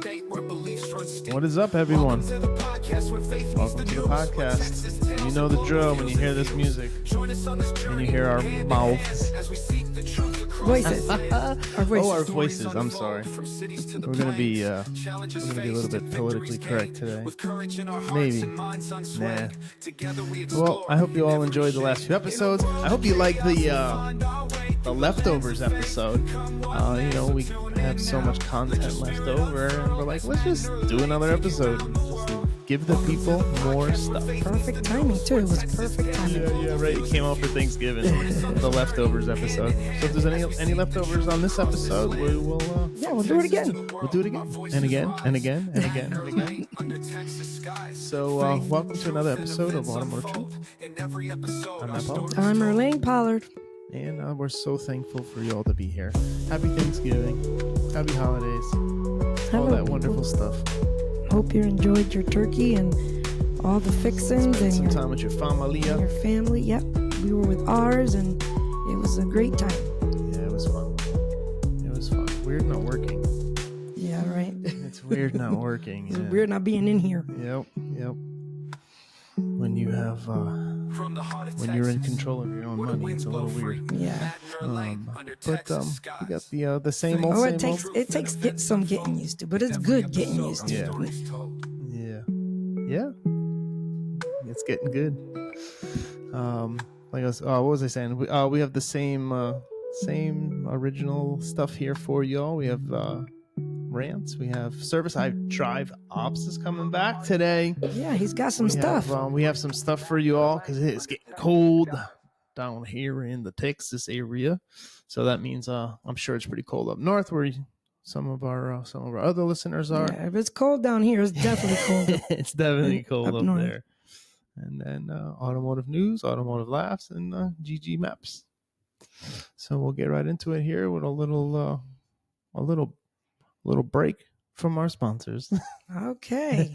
What is up, everyone? Welcome to the podcast. You know the drill when you hear this music and you hear our mouths. Voices. Our voices. I'm sorry. We're gonna be a little bit politically correct today. Maybe. Nah. Well, I hope you all enjoyed the last few episodes. I hope you like the leftovers episode. We have so much content left over, and we're like, let's just do another episode. Give the people more stuff. Perfect timing too. It was perfect timing. Yeah, right. It came out for Thanksgiving. The leftovers episode. So if there's any leftovers on this episode, we'll do it again. We'll do it again and again and again and again and again. So welcome to another episode of Automotive. I'm Matt Pollard. I'm Erlene Pollard. And we're so thankful for you all to be here. Happy Thanksgiving. Happy holidays. All that wonderful stuff. Hope you enjoyed your turkey and all the fixings. Spent some time with your family. Your family, yep. We were with ours, and it was a great time. Yeah, it was fun. Weird not working. Yeah, right. It's weird not working. It's weird not being in here. Yep. When you have, when you're in control of your own money, it's a little weird. Yeah. We got the same old. It takes some getting used to, but it's good getting used to. Yeah. It's getting good. What was I saying? We have the same original stuff here for y'all. We have rants. We have service. I Drive Ops is coming back today. Yeah, he's got some stuff. We have some stuff for you all because it's getting cold down here in the Texas area. So that means I'm sure it's pretty cold up north where some of our other listeners are. Yeah, if it's cold down here, it's definitely cold. It's definitely cold up north. there. And then automotive news, automotive laughs, and GG maps. So we'll get right into it here with a little break from our sponsors. Okay.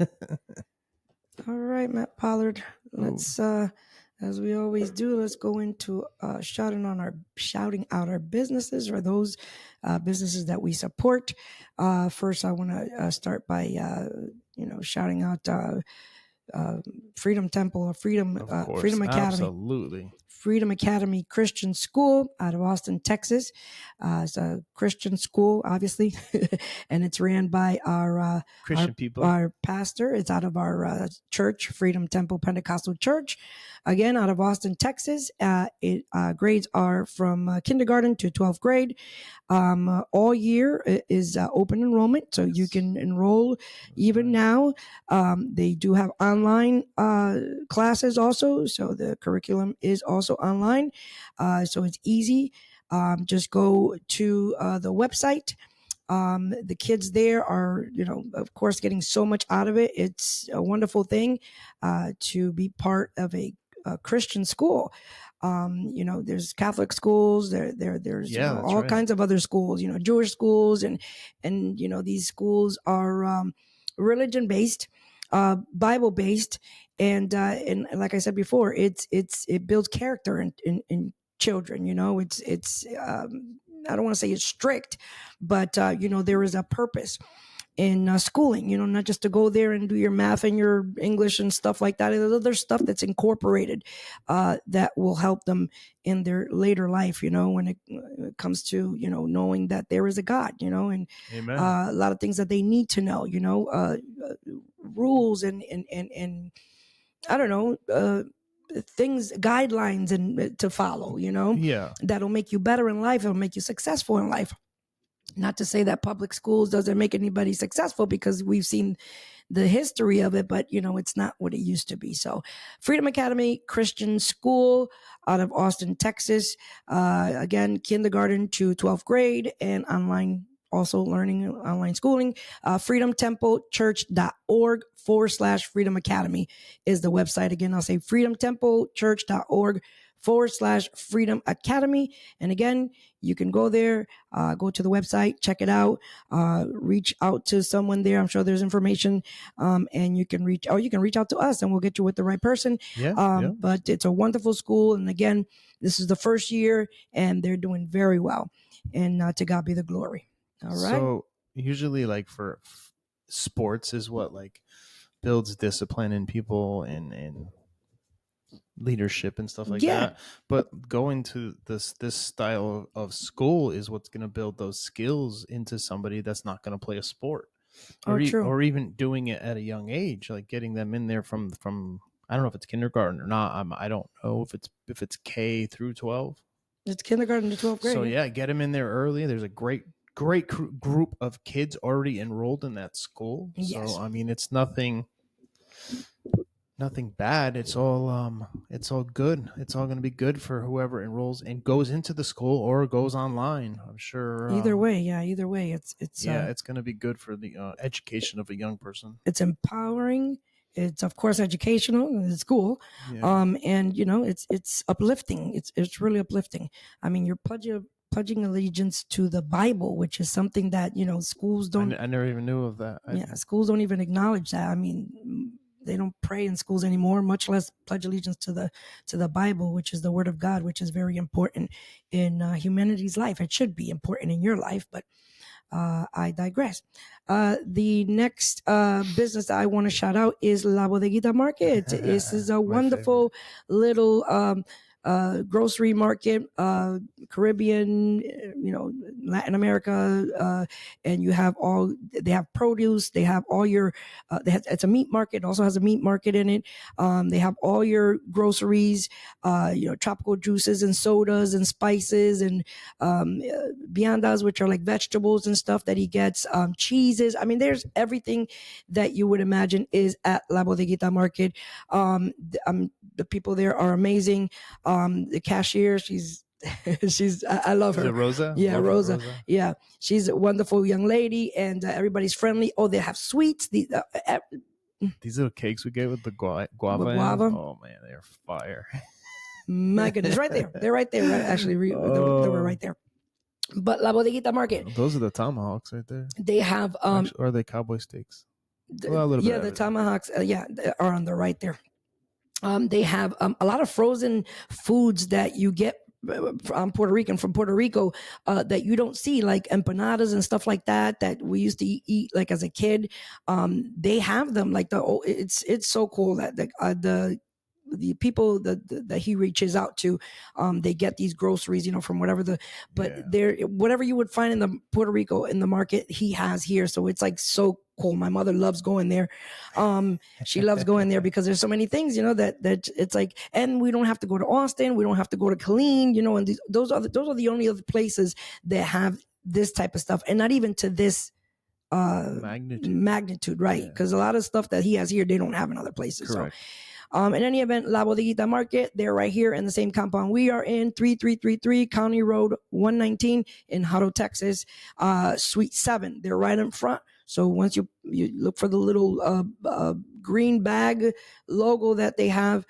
All right, Matt Pollard. Let's as we always do, let's go into shouting out our businesses, or those businesses that we support. First, I want to start by shouting out Freedom Temple or Freedom Academy. Absolutely. Freedom Academy Christian School out of Austin, Texas. It's a Christian school, obviously, and it's ran by our Christian people. Our pastor. It's out of our church, Freedom Temple Pentecostal Church, again out of Austin, Texas. Grades are from kindergarten to 12th grade. All year is open enrollment, so you can enroll even now. They do have online classes also, so the curriculum is also online, so it's easy. Just go to the website. The kids there are, of course, getting so much out of it. It's a wonderful thing to be part of a Christian school. There's Catholic schools, there's all kinds of other schools, Jewish schools, and these schools are religion based, Bible based, and like I said before, it builds character in children. It's I don't want to say it's strict, but there is a purpose in schooling, not just to go there and do your math and your English and stuff like that. There's other stuff that's incorporated that will help them in their later life, when it comes to, knowing that there is a God, and Amen. A lot of things that they need to know, rules and I don't know, things, guidelines and to follow, that'll make you better in life. It'll make you successful in life. Not to say that public schools doesn't make anybody successful, because we've seen the history of it, but it's not what it used to be. So Freedom Academy Christian School out of Austin, Texas. Again, kindergarten to 12th grade, and online, also learning online schooling. freedomtemplechurch.org/Freedom Academy is the website. Again, I'll say freedomtemplechurch.org/Freedom Academy. And again, you can go there, go to the website, check it out, reach out to someone there. I'm sure there's information, and you can reach out to us and we'll get you with the right person. But it's a wonderful school. And again, this is the first year and they're doing very well, and to God be the glory. All right. So usually, like sports is what like builds discipline in people and leadership and stuff like that. But going to this style of school is what's going to build those skills into somebody that's not going to play a sport, or even doing it at a young age, like getting them in there from I don't know if it's kindergarten or not. I don't know if it's K through 12. It's kindergarten to 12th grade. So yeah, get them in there early. There's a great group of kids already enrolled in that school. Yes. So I mean, it's nothing bad. It's all good. It's all going to be good for whoever enrolls and goes into the school or goes online. I'm sure. Either way, it's it's going to be good for the education of a young person. It's empowering. It's of course educational. It's cool. Yeah. And it's uplifting. It's really uplifting. I mean, you're pledging allegiance to the Bible, which is something that schools don't. I never even knew of that. Schools don't even acknowledge that. I mean, they don't pray in schools anymore, much less pledge allegiance to the Bible, which is the Word of God, which is very important in humanity's life. It should be important in your life, but I digress. The next business that I want to shout out is La Bodeguita Market. This is a wonderful little grocery market, Caribbean, Latin America, and they have produce. They have all your, it's a meat market. It also has a meat market in it. They have all your groceries, tropical juices and sodas and spices and viandas, which are like vegetables and stuff that he gets, cheeses. I mean, there's everything that you would imagine is at La Bodeguita Market. The people there are amazing. The cashier, she's I love her. Rosa? Yeah, Rosa. Yeah, she's a wonderful young lady, and everybody's friendly. Oh, they have sweets. These little cakes we get with the guava. Oh man, they're fire. My goodness, right there. They're right there. Right? Actually, they were right there. But La Bodeguita Market. Those are the tomahawks right there. They have or are they cowboy steaks? Well, a little bit. The tomahawks. Are on the right there. They have a lot of frozen foods that you get from Puerto Rico that you don't see, like empanadas and stuff like that we used to eat like as a kid. They have them like it's so cool that the people that he reaches out to, they get these groceries, from whatever whatever you would find in the Puerto Rico in the market, he has here. So it's like so cool. My mother loves going there. She loves going there because there's so many things, that it's like, and we don't have to go to Austin. We don't have to go to Killeen, and those are the only other places that have this type of stuff, and not even to this magnitude, right? Because a lot of stuff that he has here, they don't have in other places. Correct. So, in any event, La Bodeguita Market, they're right here in the same compound we are in, 3333 County Road 119 in Hutto, Texas, Suite 7. They're right in front. So once you look for the little green bag logo that they have,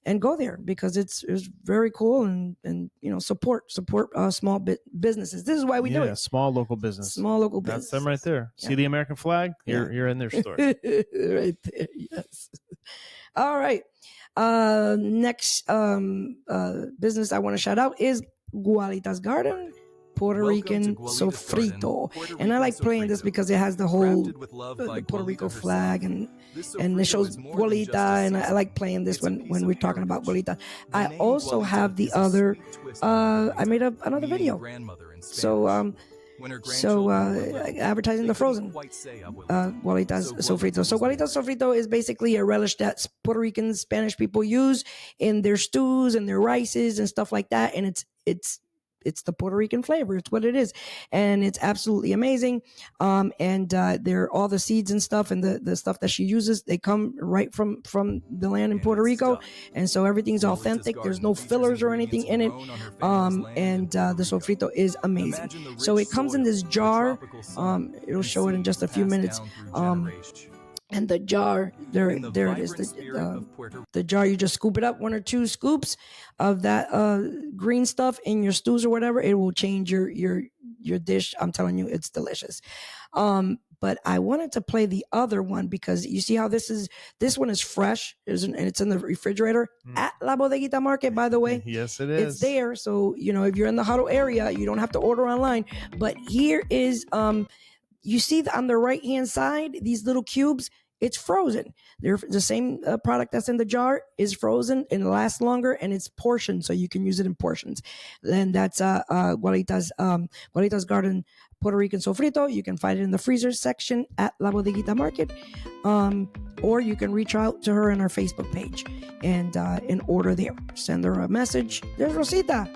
and go there because it's very cool and support small businesses. This is why we do it. Small local business. That's them right there. Yeah. See the American flag? You're in their store. Right there. Yes. All right. Next business I want to shout out is Gualita's Garden. Puerto Rican sofrito. And I like playing this because it has the whole the Puerto Rico flag and it shows gualita, and I like playing this when we're talking about gualita. I also have the other I made another video. So advertising the frozen gualitas sofrito. So gualitas sofrito is basically a relish that Puerto Rican Spanish people use in their stews and their rices and stuff like that, and it's the Puerto Rican flavor. It's what it is. And it's absolutely amazing. And they're all the seeds and stuff and the stuff that she uses, they come right from the land in Puerto Rico. And so everything's authentic. There's no fillers or anything in it. And the sofrito is amazing. So it comes in this jar. It'll show it in just a few minutes. And the jar, there it is. The jar, you just scoop it up, 1 or 2 scoops of that green stuff in your stews or whatever. It will change your dish. I'm telling you, it's delicious. But I wanted to play the other one because you see how this one is fresh, and it's in the refrigerator at La Bodeguita Market, by the way. Yes, it is. It's there. So, if you're in the Hutto area, you don't have to order online. But here is you see on the right-hand side, these little cubes, it's frozen. They're the same product that's in the jar is frozen and it lasts longer, and it's portioned, so you can use it in portions. And that's Guarita's Garden Puerto Rican Sofrito. You can find it in the freezer section at La Bodeguita Market, or you can reach out to her on our Facebook page and order there. Send her a message. There's Rosita.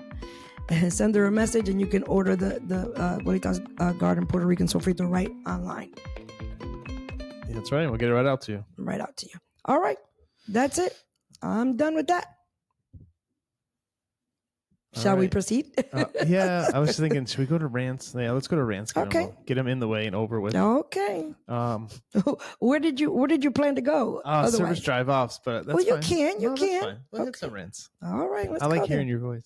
And send her a message, and you can order the Guarita's Garden Puerto Rican Sofrito right online. That's right. We'll get it right out to you. Right out to you. All right. That's it. I'm done with that. Shall we proceed? Yeah, I was thinking, should we go to rants? Yeah, let's go to rants. Get them in the way and over with. Okay. Where did you plan to go? Service drive offs, but that's you fine. You can. Fine. We'll hit some rants. All right. I like hearing your voice.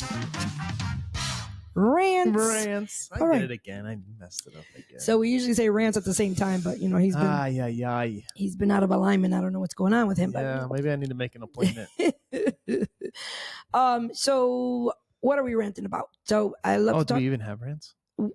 Rants. I did it again. I messed it up again. So we usually say rants at the same time, but he's been he's been out of alignment. I don't know what's going on with him. Yeah, but, maybe I need to make an appointment. So what are we ranting about? So I love to talk. Do we even have rants?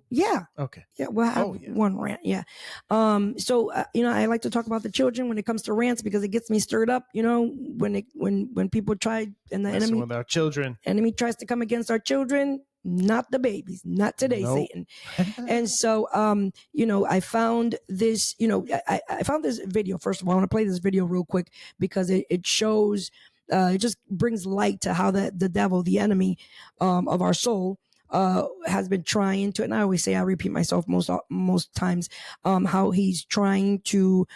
Yeah. Okay. Yeah, we'll have one rant. Yeah. So I like to talk about the children when it comes to rants because it gets me stirred up. When people try and the enemy with our children, enemy tries to come against our children. Not the babies, not today, nope. Satan. And so, I found this, I found this video. First of all, I want to play this video real quick because it shows, it just brings light to how the devil, the enemy of our soul, has been trying to, and I always say, I repeat myself most times, how he's trying to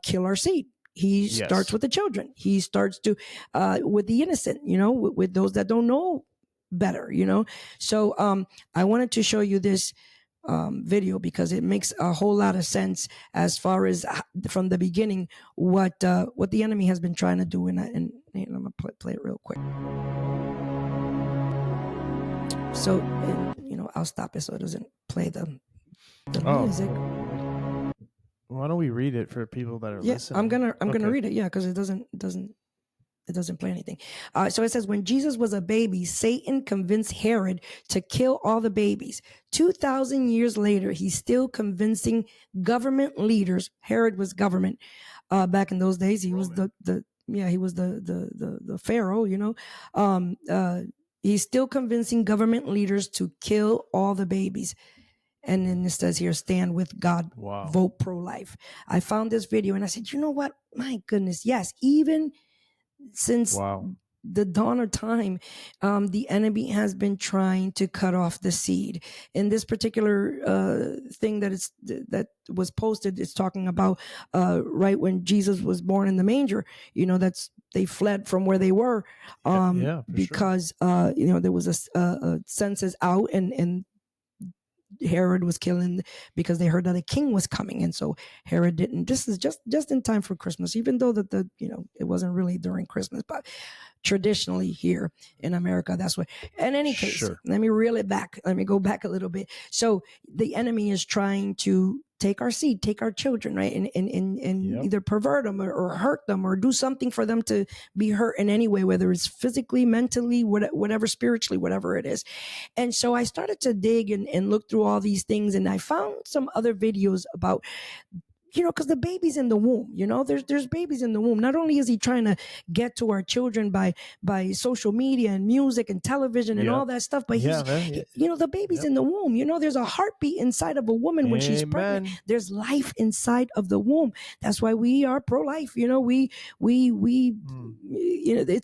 kill our seed. He starts with the children. He starts to, with the innocent, with those that don't know better, So I wanted to show you this video because it makes a whole lot of sense as far as from the beginning what the enemy has been trying to do. And I'm gonna play it real quick. So I'll stop it so it doesn't play the music. Why don't we read it for people that are listening? I'm gonna read it. Yeah, because it doesn't play anything. So it says, when Jesus was a baby, Satan convinced Herod to kill all the babies. 2,000 years later, he's still convincing government leaders. Herod was government back in those days. He was the Pharaoh. He's still convincing government leaders to kill all the babies. And then it says here, stand with God, vote pro-life. I found this video and I said, you know what? My goodness, yes, even since the dawn of time, the enemy has been trying to cut off the seed. In this particular thing that was posted, it's talking about right when Jesus was born in the manger. They fled from where they were because there was a census out and Herod was killing because they heard that a king was coming, and so Herod didn't. This is just in time for Christmas, even though that it wasn't really during Christmas, but traditionally here in America, that's what. In any case, let me reel it back. Let me go back a little bit. So the enemy is trying to take our seed, take our children, right, and either pervert them or hurt them or do something for them to be hurt in any way, whether it's physically, mentally, whatever, spiritually, whatever it is. And so I started to dig and look through all these things, and I found some other videos about, because the baby's in the womb, there's babies in the womb. Not only is he trying to get to our children by social media and music and television and all that stuff, but the baby's in the womb. There's a heartbeat inside of a woman when she's pregnant. There's life inside of the womb. That's why we are pro-life. It's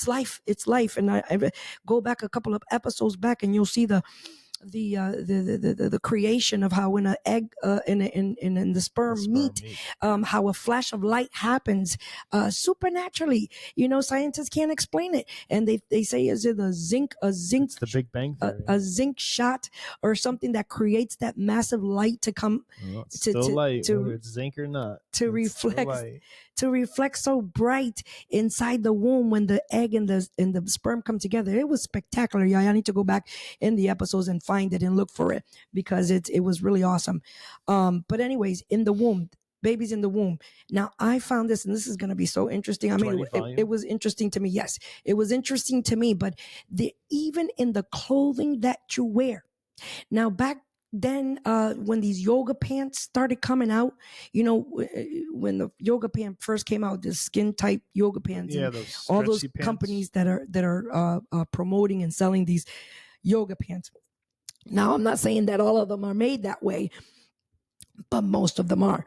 life. It's life. And I go back a couple of episodes back, and you'll see the creation of how when an egg and the sperm meet, how a flash of light happens supernaturally. Scientists can't explain it, and they say, is it a zinc? It's the Big Bang Theory. A zinc shot or something that creates that massive light to come light, whether it's zinc or not, to reflect so bright inside the womb when the egg and the sperm come together. It was spectacular. I need to go back in the episodes and find it and look for it because it was really awesome. But anyways, in the womb, babies in the womb. Now I found this, and this is going to be so interesting. I mean, it was interesting to me. Yes, it was interesting to me, but even in the clothing that you wear. Now, back then when these yoga pants started coming out, you know, when the yoga pant first came out, the skin tight yoga pants, Yeah, and those all those stretchy pants. companies that are promoting and selling these yoga pants. Now, I'm not saying that all of them are made that way, but most of them are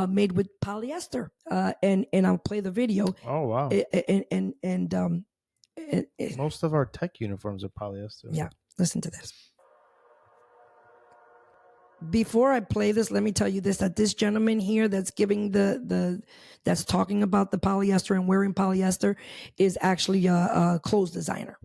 made with polyester. And I'll play the video. Oh wow! And Most of our tech uniforms are polyester. yeah, listen to this. Before I play this, let me tell you this: that this gentleman here that's giving that's talking about the polyester and wearing polyester is actually a clothes designer.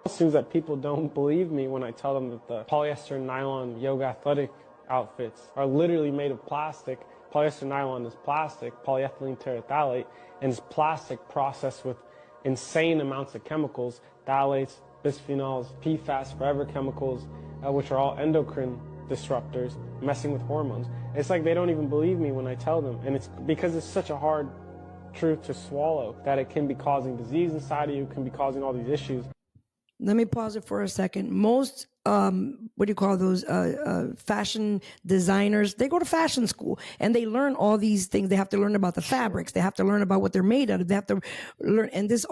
Seems that people don't believe me when I tell them that the polyester nylon yoga athletic outfits are literally made of plastic. Polyester nylon is plastic, polyethylene terephthalate, and it's plastic processed with insane amounts of chemicals, phthalates, bisphenols, PFAS, forever chemicals, which are all endocrine disruptors, messing with hormones. It's like they don't even believe me when I tell them, and it's because it's such a hard truth to swallow that it can be causing disease inside of you, can be causing all these issues. Let me pause it for a second. Most, what do you call those, fashion designers, they go to fashion school and they learn all these things. They have to learn about the fabrics. They have to learn about what they're made out of. They have to learn. And this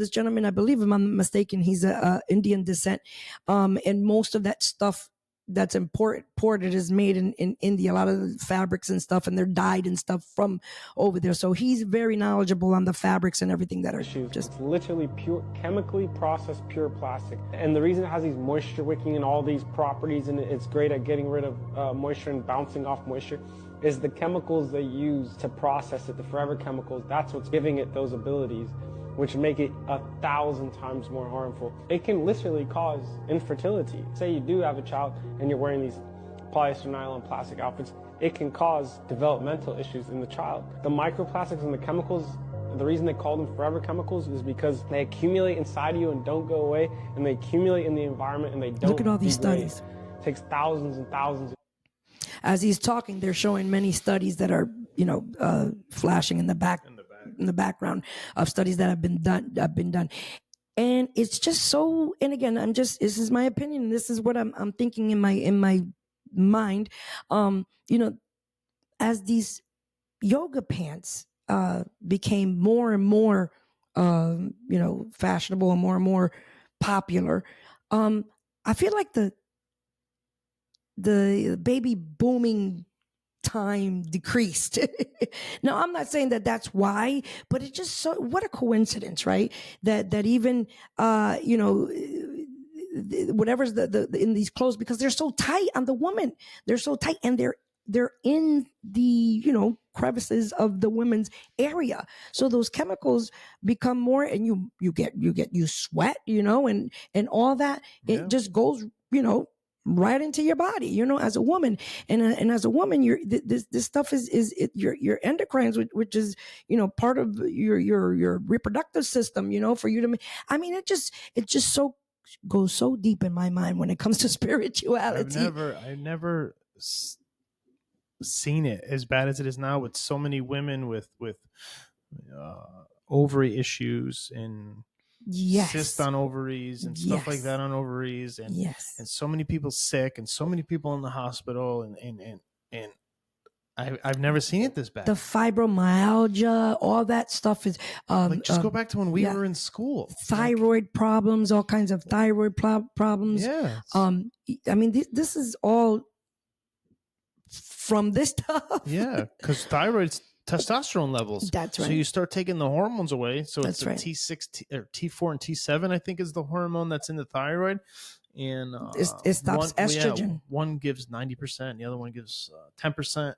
gentleman, I believe, if I'm not mistaken, he's Indian descent. And most of that stuff that's imported is made in India. A lot of the fabrics and stuff, and they're dyed and stuff from over there. So he's very knowledgeable on the fabrics and everything that are just. It's literally pure, chemically processed pure plastic. And the reason it has these moisture wicking and all these properties, and it's great at getting rid of moisture and bouncing off moisture, is the chemicals they use to process it, the forever chemicals. That's what's giving it those abilities, which make it 1,000 times more harmful. It can literally cause infertility. Say you do have a child and you're wearing these polyester nylon plastic outfits, it can cause developmental issues in the child. The microplastics and the chemicals, the reason they call them forever chemicals is because they accumulate inside of you and don't go away, and they accumulate in the environment and they don't Look at all these degrade. studies. It takes thousands and thousands. As he's talking, they're showing many studies that are, flashing in the background of studies that have been done. And it's just so, and again, this is my opinion. This is what I'm thinking in my mind. As these yoga pants, became more and more, fashionable and more popular. I feel like the baby booming time decreased. Now, I'm not saying that that's why, but it's just so, what a coincidence, right? That even, whatever's the in these clothes, because they're so tight on the woman. They're so tight, and they're in the, crevices of the women's area. So those chemicals become more, and you sweat, and all that. Yeah. It just goes, right into your body, as a woman. And as a woman, this stuff is your endocrines, which is, part of your reproductive system, for you to, it just so goes so deep in my mind when it comes to spirituality. I've never seen it as bad as it is now, with so many women with ovary issues and cyst on ovaries and stuff like that on ovaries, and and so many people sick and so many people in the hospital, and I've never seen it this bad. The fibromyalgia, all that stuff is just go back to when we were in school. Thyroid problems, all kinds of thyroid problems. Yeah. This is all from this stuff. Yeah, because thyroid's testosterone levels. That's right. So you start taking the hormones away. So that's it's the right. T6 or T4 and T7, I think, is the hormone that's in the thyroid. And it stops estrogen. One gives 90%, the other one gives 10%.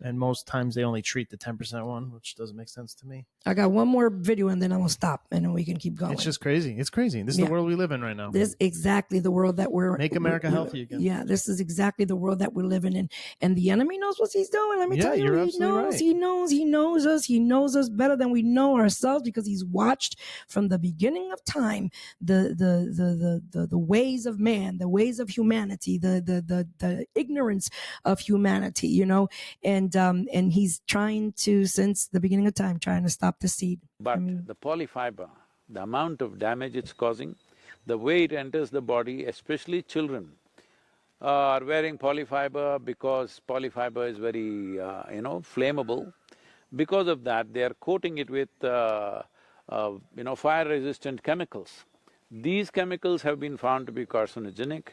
And most times they only treat the 10% one, which doesn't make sense to me. I got one more video and then I will stop and then we can keep going. It's just crazy. It's crazy. This is the world we live in right now. This is exactly the world that Make America healthy again. Yeah, this is exactly the world that we're living in. And the enemy knows what he's doing. Let me tell you, he knows. He knows us. He knows us better than we know ourselves, because he's watched from the beginning of time the ways of man, the ways of humanity, the ignorance of humanity, and he's trying to, since the beginning of time, trying to stop the seed. But the polyfiber, the amount of damage it's causing, the way it enters the body, especially children, are wearing polyfiber because polyfiber is very, flammable. Because of that, they are coating it with, fire-resistant chemicals. These chemicals have been found to be carcinogenic.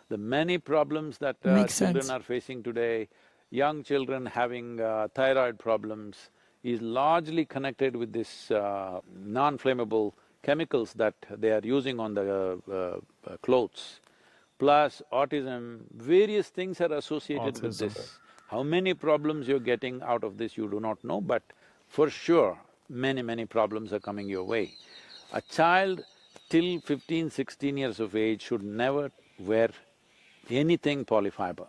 The many problems that Makes children sense. are facing today, young children having thyroid problems, is largely connected with this non-flammable chemicals that they are using on the clothes. Plus autism, various things are associated with Autism. this. How many problems you're getting out of this, you do not know, but for sure, many problems are coming your way. A child till 15, 16 years of age should never wear anything polyfiber.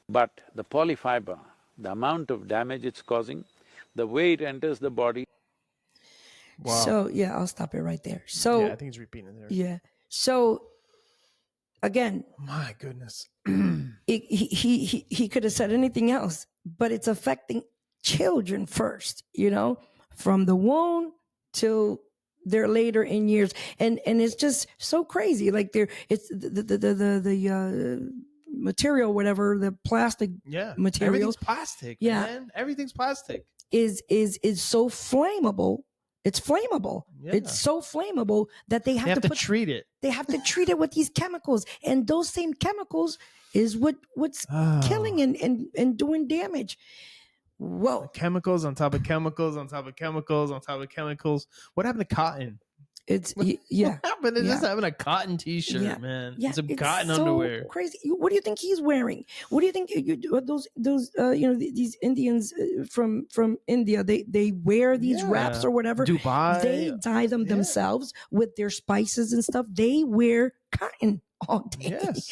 But the polyfiber, the amount of damage it's causing, the way it enters the body… Wow. So yeah, I'll stop it right there. So yeah, I think he's repeating there. yeah. So again, My goodness. he could have said anything else, but it's affecting children first, from the womb till they're later in years, and it's just so crazy. Like it's the material, whatever, the plastic Yeah. material Everything's plastic, Yeah. man. Everything's plastic. is so flammable. It's flammable. Yeah. It's so flammable that they They have, have to put treat it. they have to treat it with these chemicals, and those same chemicals is what's killing and doing damage. Well, Chemicals on top of chemicals on top of chemicals on top of chemicals. What happened to cotton? it's What happened to Yeah. just having a cotton t-shirt, Yeah. man? Yeah, Some it's cotton so underwear. crazy. What do you think he's wearing? What do you think those these Indians from India? They wear these wraps Yeah. or whatever. Dubai. They dye them Yeah. themselves with their spices and stuff. They wear cotton all day. Yes.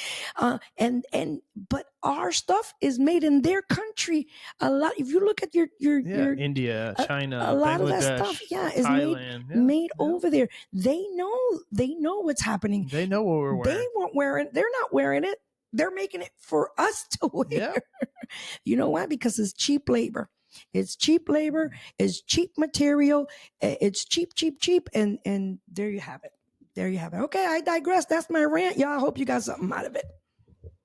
But our stuff is made in their country. A lot. If you look at your India, China, a lot of Bangladesh, that stuff, is Thailand. made Yeah. over there. They know what's happening. They know what we're wearing. They weren't wearing. They're not wearing it. They're making it for us to wear. Yeah. You know why? Because it's cheap labor. It's cheap labor. It's cheap material. It's cheap, and there you have it. There you have it. Okay, I digress. That's my rant, y'all. I hope you got something out of it.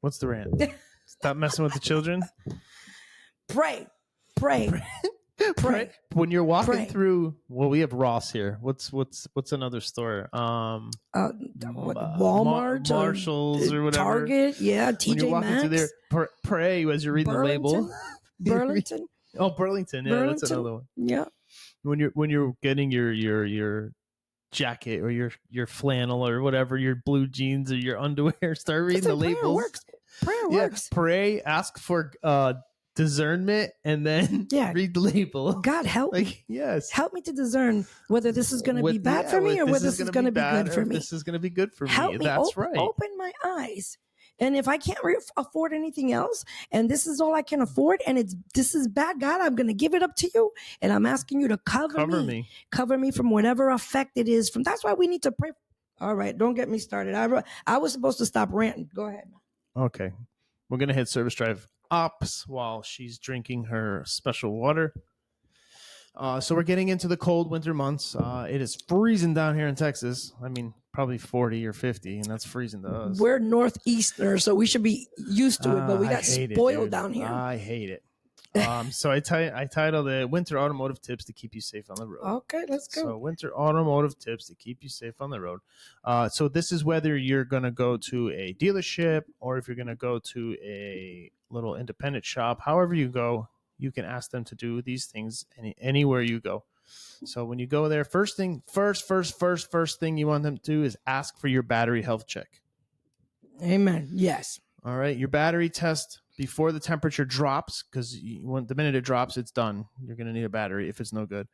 What's the rant? Stop messing with the children. Pray. When you're walking Pray. through, well, we have Ross here. What's another store? Walmart, Marshalls, or whatever. Target, yeah, When you're TJ walking Maxx, through there, pray as you're reading the label. Burlington. Oh, Burlington. Yeah, that's Burlington. another one. Yeah. When you're getting your jacket or your flannel or whatever, your blue jeans or your underwear, start reading the labels. Prayer works. Pray, ask for discernment, and then read the label. God help me. Yes. Help me to discern whether this is going to be bad for me or whether this is going to be good for me. This is going to be good for Help me. me. That's right. Open my eyes. And if I can't afford anything else, and this is all I can afford, and this is bad, God, I'm going to give it up to you, and I'm asking you to cover me from whatever effect it is. That's why we need to pray. All right, don't get me started. I was supposed to stop ranting. Go ahead. Okay, we're gonna hit service drive ops while she's drinking her special water. So we're getting into the cold winter months. It is freezing down here in Texas. I mean, probably 40 or 50, and that's freezing to us. We're northeasterners, so we should be used to it, but we got spoiled down here. I hate it. So I titled it Winter Automotive Tips to Keep You Safe on the Road. Okay, let's go. So Winter Automotive Tips to Keep You Safe on the Road. So this is whether you're going to go to a dealership or if you're going to go to a little independent shop. However you go, you can ask them to do these things anywhere you go. So when you go there, first thing you want them to do is ask for your battery health check. Amen. Yes. All right. Your battery test before the temperature drops, because the minute it drops, it's done. You're going to need a battery if it's no good.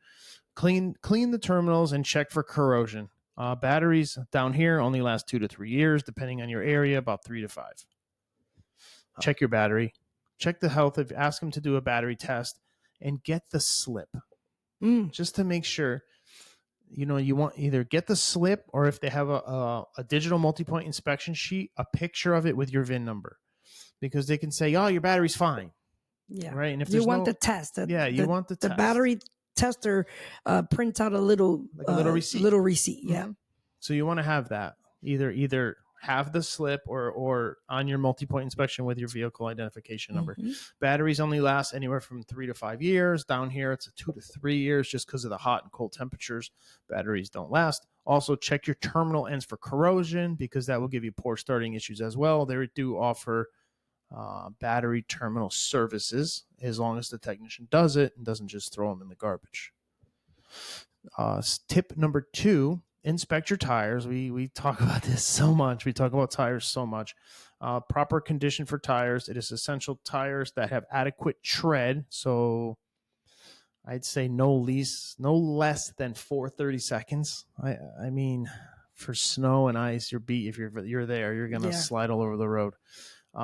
Clean the terminals and check for corrosion. Batteries down here only last 2 to 3 years, depending on your area, about 3 to 5. Check your battery. Check the health. Ask them to do a battery test and get the slip. Just to make sure, you want either get the slip or if they have a digital multi-point inspection sheet, a picture of it with your VIN number, because they can say, "Oh, your battery's fine." Yeah. Right. And if you want the test, you want the test. The battery tester prints out a little receipt. Little receipt. Yeah. So you want to have that. Either have the slip or on your multi-point inspection with your vehicle identification number. Batteries only last anywhere from 3 to 5 years. Down here, it's 2 to 3 years just because of the hot and cold temperatures. Batteries don't last. Also, check your terminal ends for corrosion because that will give you poor starting issues as well. They do offer battery terminal services as long as the technician does it and doesn't just throw them in the garbage. Tip number 2, inspect your tires. We talk about this so much. We talk about tires so much. Proper condition for tires. It is essential tires that have adequate tread. So I'd say no less than 430 seconds. I mean, for snow and ice, if you're there, you're gonna slide all over the road.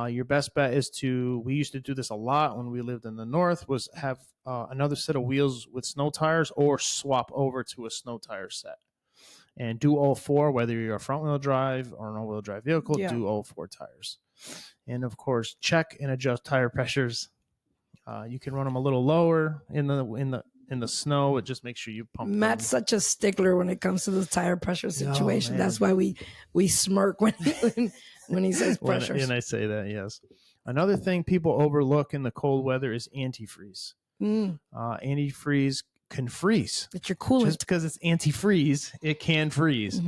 Your best bet is we used to do this a lot when we lived in the north, was have another set of wheels with snow tires or swap over to a snow tire set. And do all 4, whether you're a front wheel drive or an all wheel drive vehicle, do all 4 tires. And of course, check and adjust tire pressures. You can run them a little lower in the snow. It just makes sure you pump Matt's such a stickler when it comes to the tire pressure situation. That's why we smirk when he says pressures. And I say that, yes. Another thing people overlook in the cold weather is antifreeze. Antifreeze can freeze. It's your coolant. Just because it's antifreeze, it can freeze.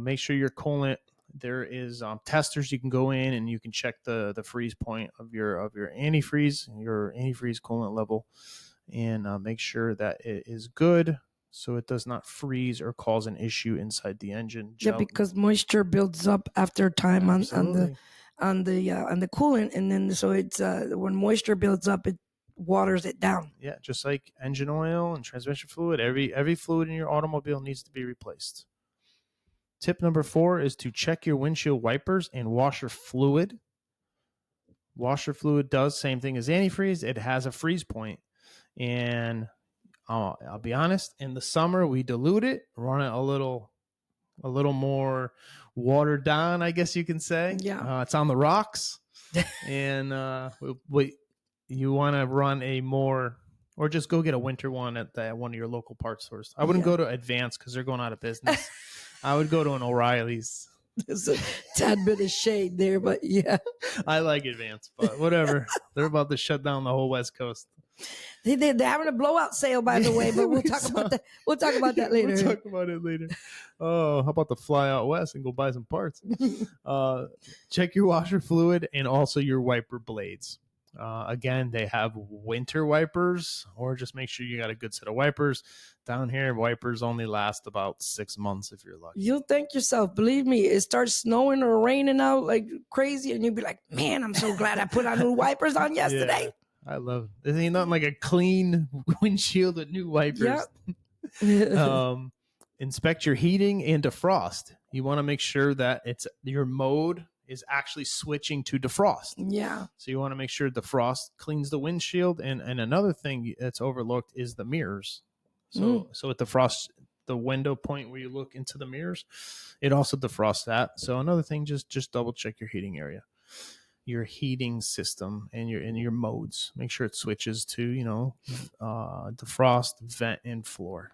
Make sure your coolant. There is testers you can go in and you can check the freeze point of your antifreeze coolant level, and make sure that it is good so it does not freeze or cause an issue inside the engine. Yeah, because moisture builds up after time on the coolant, and then so it's when moisture builds up, it waters it down. Yeah, just like engine oil and transmission fluid, every fluid in your automobile needs to be replaced. Tip number 4 is to check your windshield wipers and washer fluid. Washer fluid does same thing as antifreeze. It has a freeze point. And I'll be honest, in the summer we dilute it, run it a little more watered down, I guess you can say. Yeah. It's on the rocks. And you want to run a more, or just go get a winter one at one of your local parts stores. I wouldn't go to Advance because they're going out of business. I would go to an O'Reilly's. There's a tad bit of shade there, but yeah. I like Advance, but whatever. They're about to shut down the whole West Coast. They're having a blowout sale, by the way, but we'll talk about that. We'll talk about that later. We'll talk about it later. Oh, how about to fly out west and go buy some parts? Check your washer fluid and also your wiper blades. Again, they have winter wipers, or just make sure you got a good set of wipers. Down here, wipers only last about 6 months if you're lucky. You'll thank yourself. Believe me, it starts snowing or raining out like crazy, and you'll be like, man, I'm so glad I put on new wipers on yesterday. Yeah, I love it. There ain't nothing like a clean windshield with new wipers. Yep. Inspect your heating and defrost. You want to make sure that your mode is actually switching to defrost. Yeah. So you want to make sure defrost cleans the windshield. And another thing that's overlooked is the mirrors. So it defrosts the window point where you look into the mirrors. It also defrosts that. So another thing, just double check your heating area, your heating system, and your modes. Make sure it switches to, defrost, vent, and floor.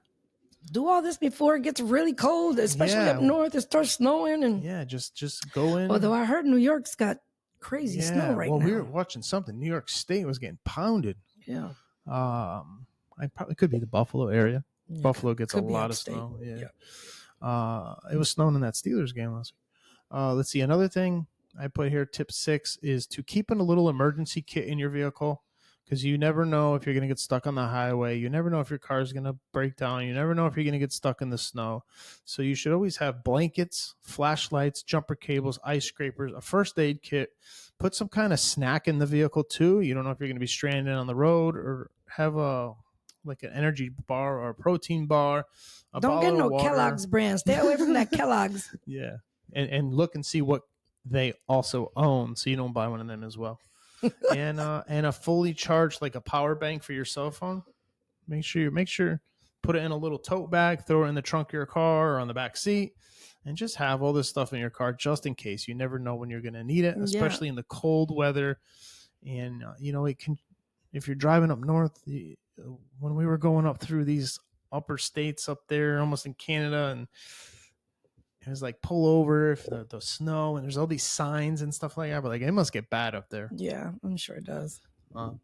Do all this before it gets really cold, especially up north. It starts snowing, and just go in. Although I heard New York's got crazy snow right now. Well, we were watching something. New York State was getting pounded. Yeah. I probably could be the Buffalo area. Yeah, Buffalo gets a lot of upstate. snow. Yeah. It was snowing in that Steelers game last week. Let's see. Another thing I put here, tip 6, is to keep a little emergency kit in your vehicle, because you never know if you're going to get stuck on the highway. You never know if your car is going to break down. You never know if you're going to get stuck in the snow. So you should always have blankets, flashlights, jumper cables, ice scrapers, a first aid kit. Put some kind of snack in the vehicle too. You don't know if you're going to be stranded on the road, or have an energy bar or a protein bar. Don't get no Kellogg's brand. Stay away from that Kellogg's. Yeah. And look and see what they also own, so you don't buy one of them as well. And a fully charged, like a power bank for your cell phone. Make sure put it in a little tote bag, throw it in the trunk of your car or on the back seat, and just have all this stuff in your car just in case. You never know when you're going to need it, especially in the cold weather. And it can, if you're driving up north, when we were going up through these upper states up there, almost in Canada, and It was like pull over if the snow, and there's all these signs and stuff like that. But like it must get bad up there. Yeah, I'm sure it does. I'm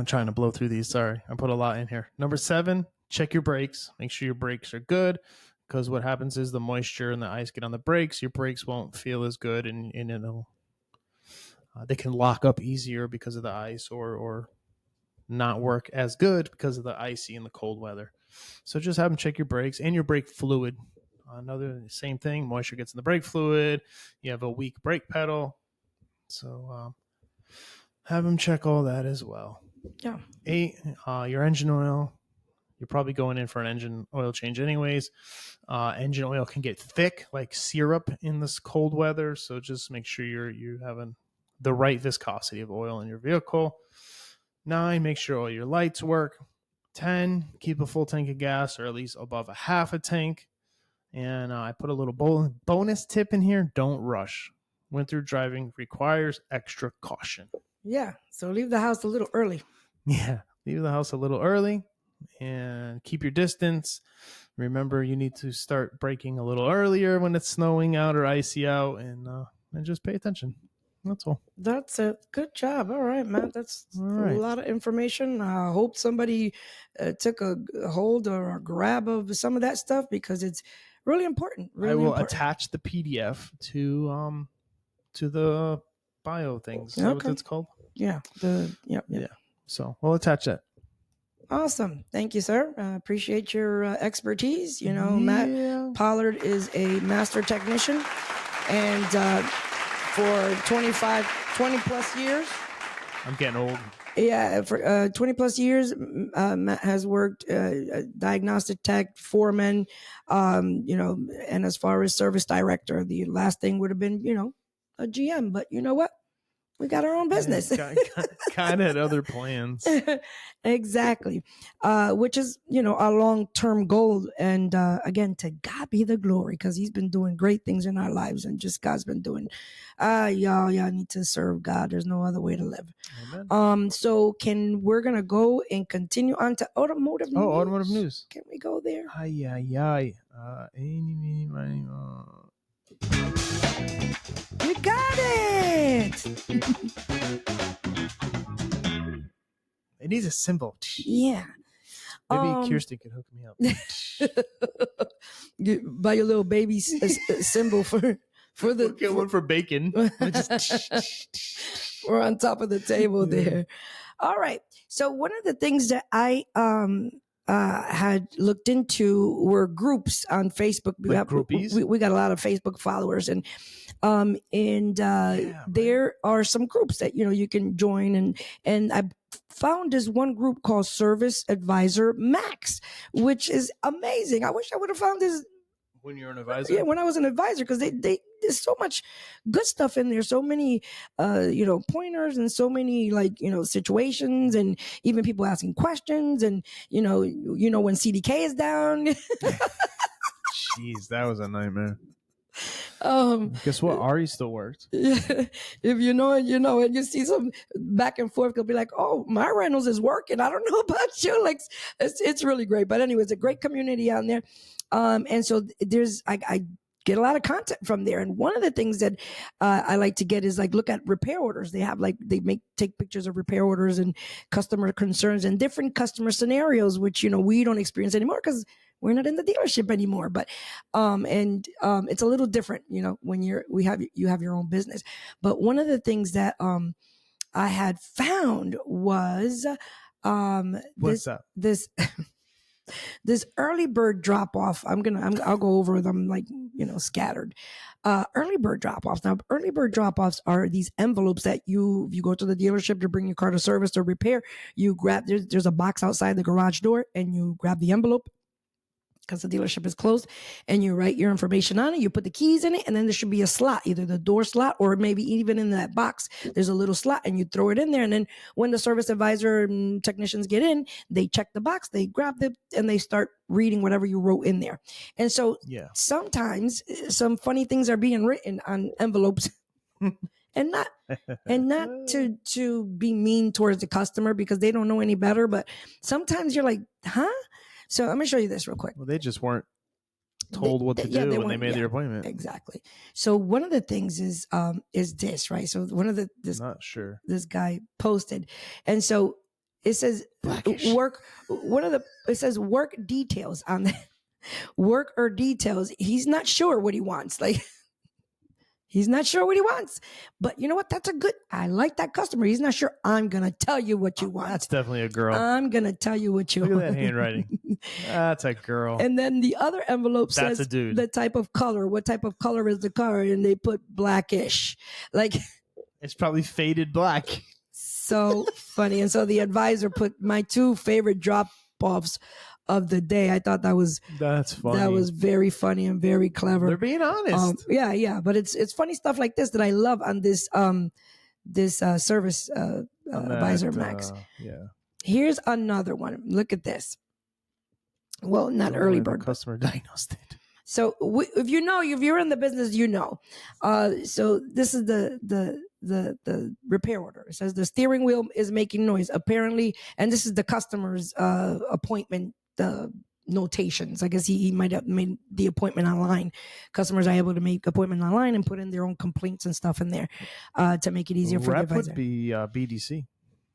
trying to blow through these. Sorry, I put a lot in here. Number 7, check your brakes. Make sure your brakes are good, because what happens is the moisture and the ice get on the brakes. Your brakes won't feel as good, and it'll they can lock up easier because of the ice, or not work as good because of the icy and the cold weather. So just have them check your brakes and your brake fluid. Another same thing. Moisture gets in the brake fluid. You have a weak brake pedal, so have them check all that as well. Yeah. 8, your engine oil. You're probably going in for an engine oil change anyways. Engine oil can get thick like syrup in this cold weather, so just make sure you're having the right viscosity of oil in your vehicle. 9, make sure all your lights work. 10, keep a full tank of gas, or at least above a half a tank. And I put a little bonus tip in here. Don't rush. Winter driving requires extra caution. Yeah. So leave the house a little early. Yeah. Leave the house a little early and keep your distance. Remember, you need to start braking a little earlier when it's snowing out or icy out, and just pay attention. That's all. That's it. Good job. All right, Matt. That's All right. a lot of information. I hope somebody took a hold or a grab of some of that stuff, because it's really important. Really I will important. attach the PDF to the bio things. Is that what it's called? Yeah. Yeah. So we'll attach that. Awesome. Thank you, sir. Appreciate your expertise. You know, Matt Pollard is a master technician, and for 20 plus years. I'm getting old. Yeah, for 20 plus years, Matt has worked diagnostic tech, foreman, and as far as service director, the last thing would have been, a GM. But you know what? We got our own business. Kind of had other plans. Exactly. Which is, our long-term goal. And again, to God be the glory, because he's been doing great things in our lives, and just God's been doing, y'all need to serve God. There's no other way to live. Amen. So we're going to go and continue on to automotive news. Oh, automotive news. Can we go there? You got it. It needs a symbol. Yeah. Maybe Kirsten could hook me up. Buy your little baby symbol for the. Get one for bacon. We're on top of the table there. All right. So one of the things that I had looked into were groups on Facebook. We got a lot of Facebook followers, and there are some groups that you can join, and I found this one group called Service Advisor Max, which is amazing. I wish I would have found this when you're an advisor. Yeah, when I was an advisor, because there's so much good stuff in there, so many pointers, and so many situations, and even people asking questions, and when CDK is down. Jeez, that was a nightmare. Guess what? Ari still works. If you know it, and you see some back and forth, they'll be like, "Oh, my Reynolds is working. I don't know about you." Like, it's really great. But anyway, it's a great community on there. And so I get a lot of content from there. And one of the things that I like to get is look at repair orders. They have take pictures of repair orders and customer concerns and different customer scenarios, which, we don't experience anymore because we're not in the dealership anymore. But, it's a little different, when you have your own business. But one of the things that, I had found was, what's up? This early bird drop off. I'll go over them scattered. Early bird drop offs. Now, early bird drop offs are these envelopes that you go to the dealership to bring your car to service or repair. You grab, there's a box outside the garage door, and you grab the envelope, because the dealership is closed, and you write your information on it. You put the keys in it, and then there should be a slot, either the door slot or maybe even in that box, there's a little slot, and you throw it in there. And then when the service advisor and technicians get in, they check the box, they grab it, and they start reading whatever you wrote in there. And so sometimes some funny things are being written on envelopes. And not to be mean towards the customer, because they don't know any better, but sometimes you're like, huh? So I'm going to show you this real quick. Well, they just weren't told what to do when they made their appointment. Exactly. So one of the things is this, right? So one of Not sure. This guy posted, and so it says Blackish. It says work details on the work or details. He's not sure what he wants. Like, he's not sure what he wants. But you know what? I like that customer. He's not sure. I'm going to tell you what you want. That's definitely a girl. I'm going to tell you what you Look want. at that handwriting. That's a girl. And then the other envelope says a dude. The type of color. What type of color is the car? And they put blackish. Like, it's probably faded black. So funny. And so the advisor put my 2 favorite drop-offs of the day. I thought that's funny. That was very funny and very clever. They're being honest. Yeah. But it's funny stuff like this that I love on this service advisor, Max. Yeah. Here's another one. Look at this. Well, not early bird. Customer diagnosed it. So if you're in the business, you know. So this is the repair order. It says the steering wheel is making noise apparently, and this is the customer's appointment notations. I guess he might have made the appointment online. Customers are able to make appointment online and put in their own complaints and stuff in there to make it easier for the advisor. Would be BDC.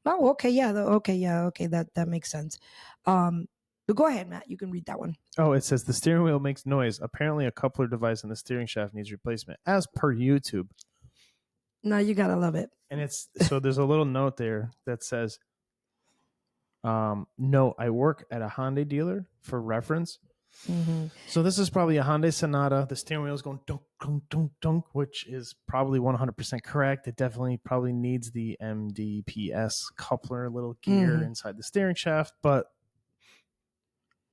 Oh, okay, yeah, okay, that makes sense. But go ahead, Matt. You can read that one. Oh, it says the steering wheel makes noise. Apparently, a coupler device in the steering shaft needs replacement, as per YouTube. No, you gotta love it. And it's so there's a little note there that says, "No, I work at a Hyundai dealer for reference." Mm-hmm. So this is probably a Hyundai Sonata. The steering wheel is going dunk, dunk, dunk, dunk, which is probably 100% correct. It definitely probably needs the MDPS coupler, little gear inside the steering shaft, but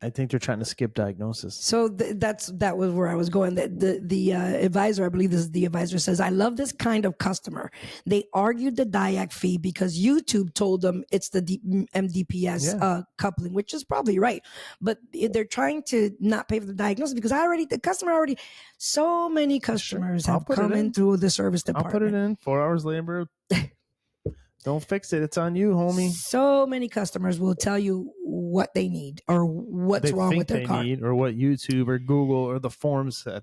I think they're trying to skip diagnosis. So that was where I was going. The advisor, I believe this is the advisor, says, I love this kind of customer. They argued the diag fee because YouTube told them it's the MDPS coupling, which is probably right. But they're trying to not pay for the diagnosis because so many customers have come in through the service department. I'll put it in 4 hours labor. Don't fix it. It's on you, homie. So many customers will tell you what they need or what's wrong with their car. Need, or what YouTube or Google or the forums said.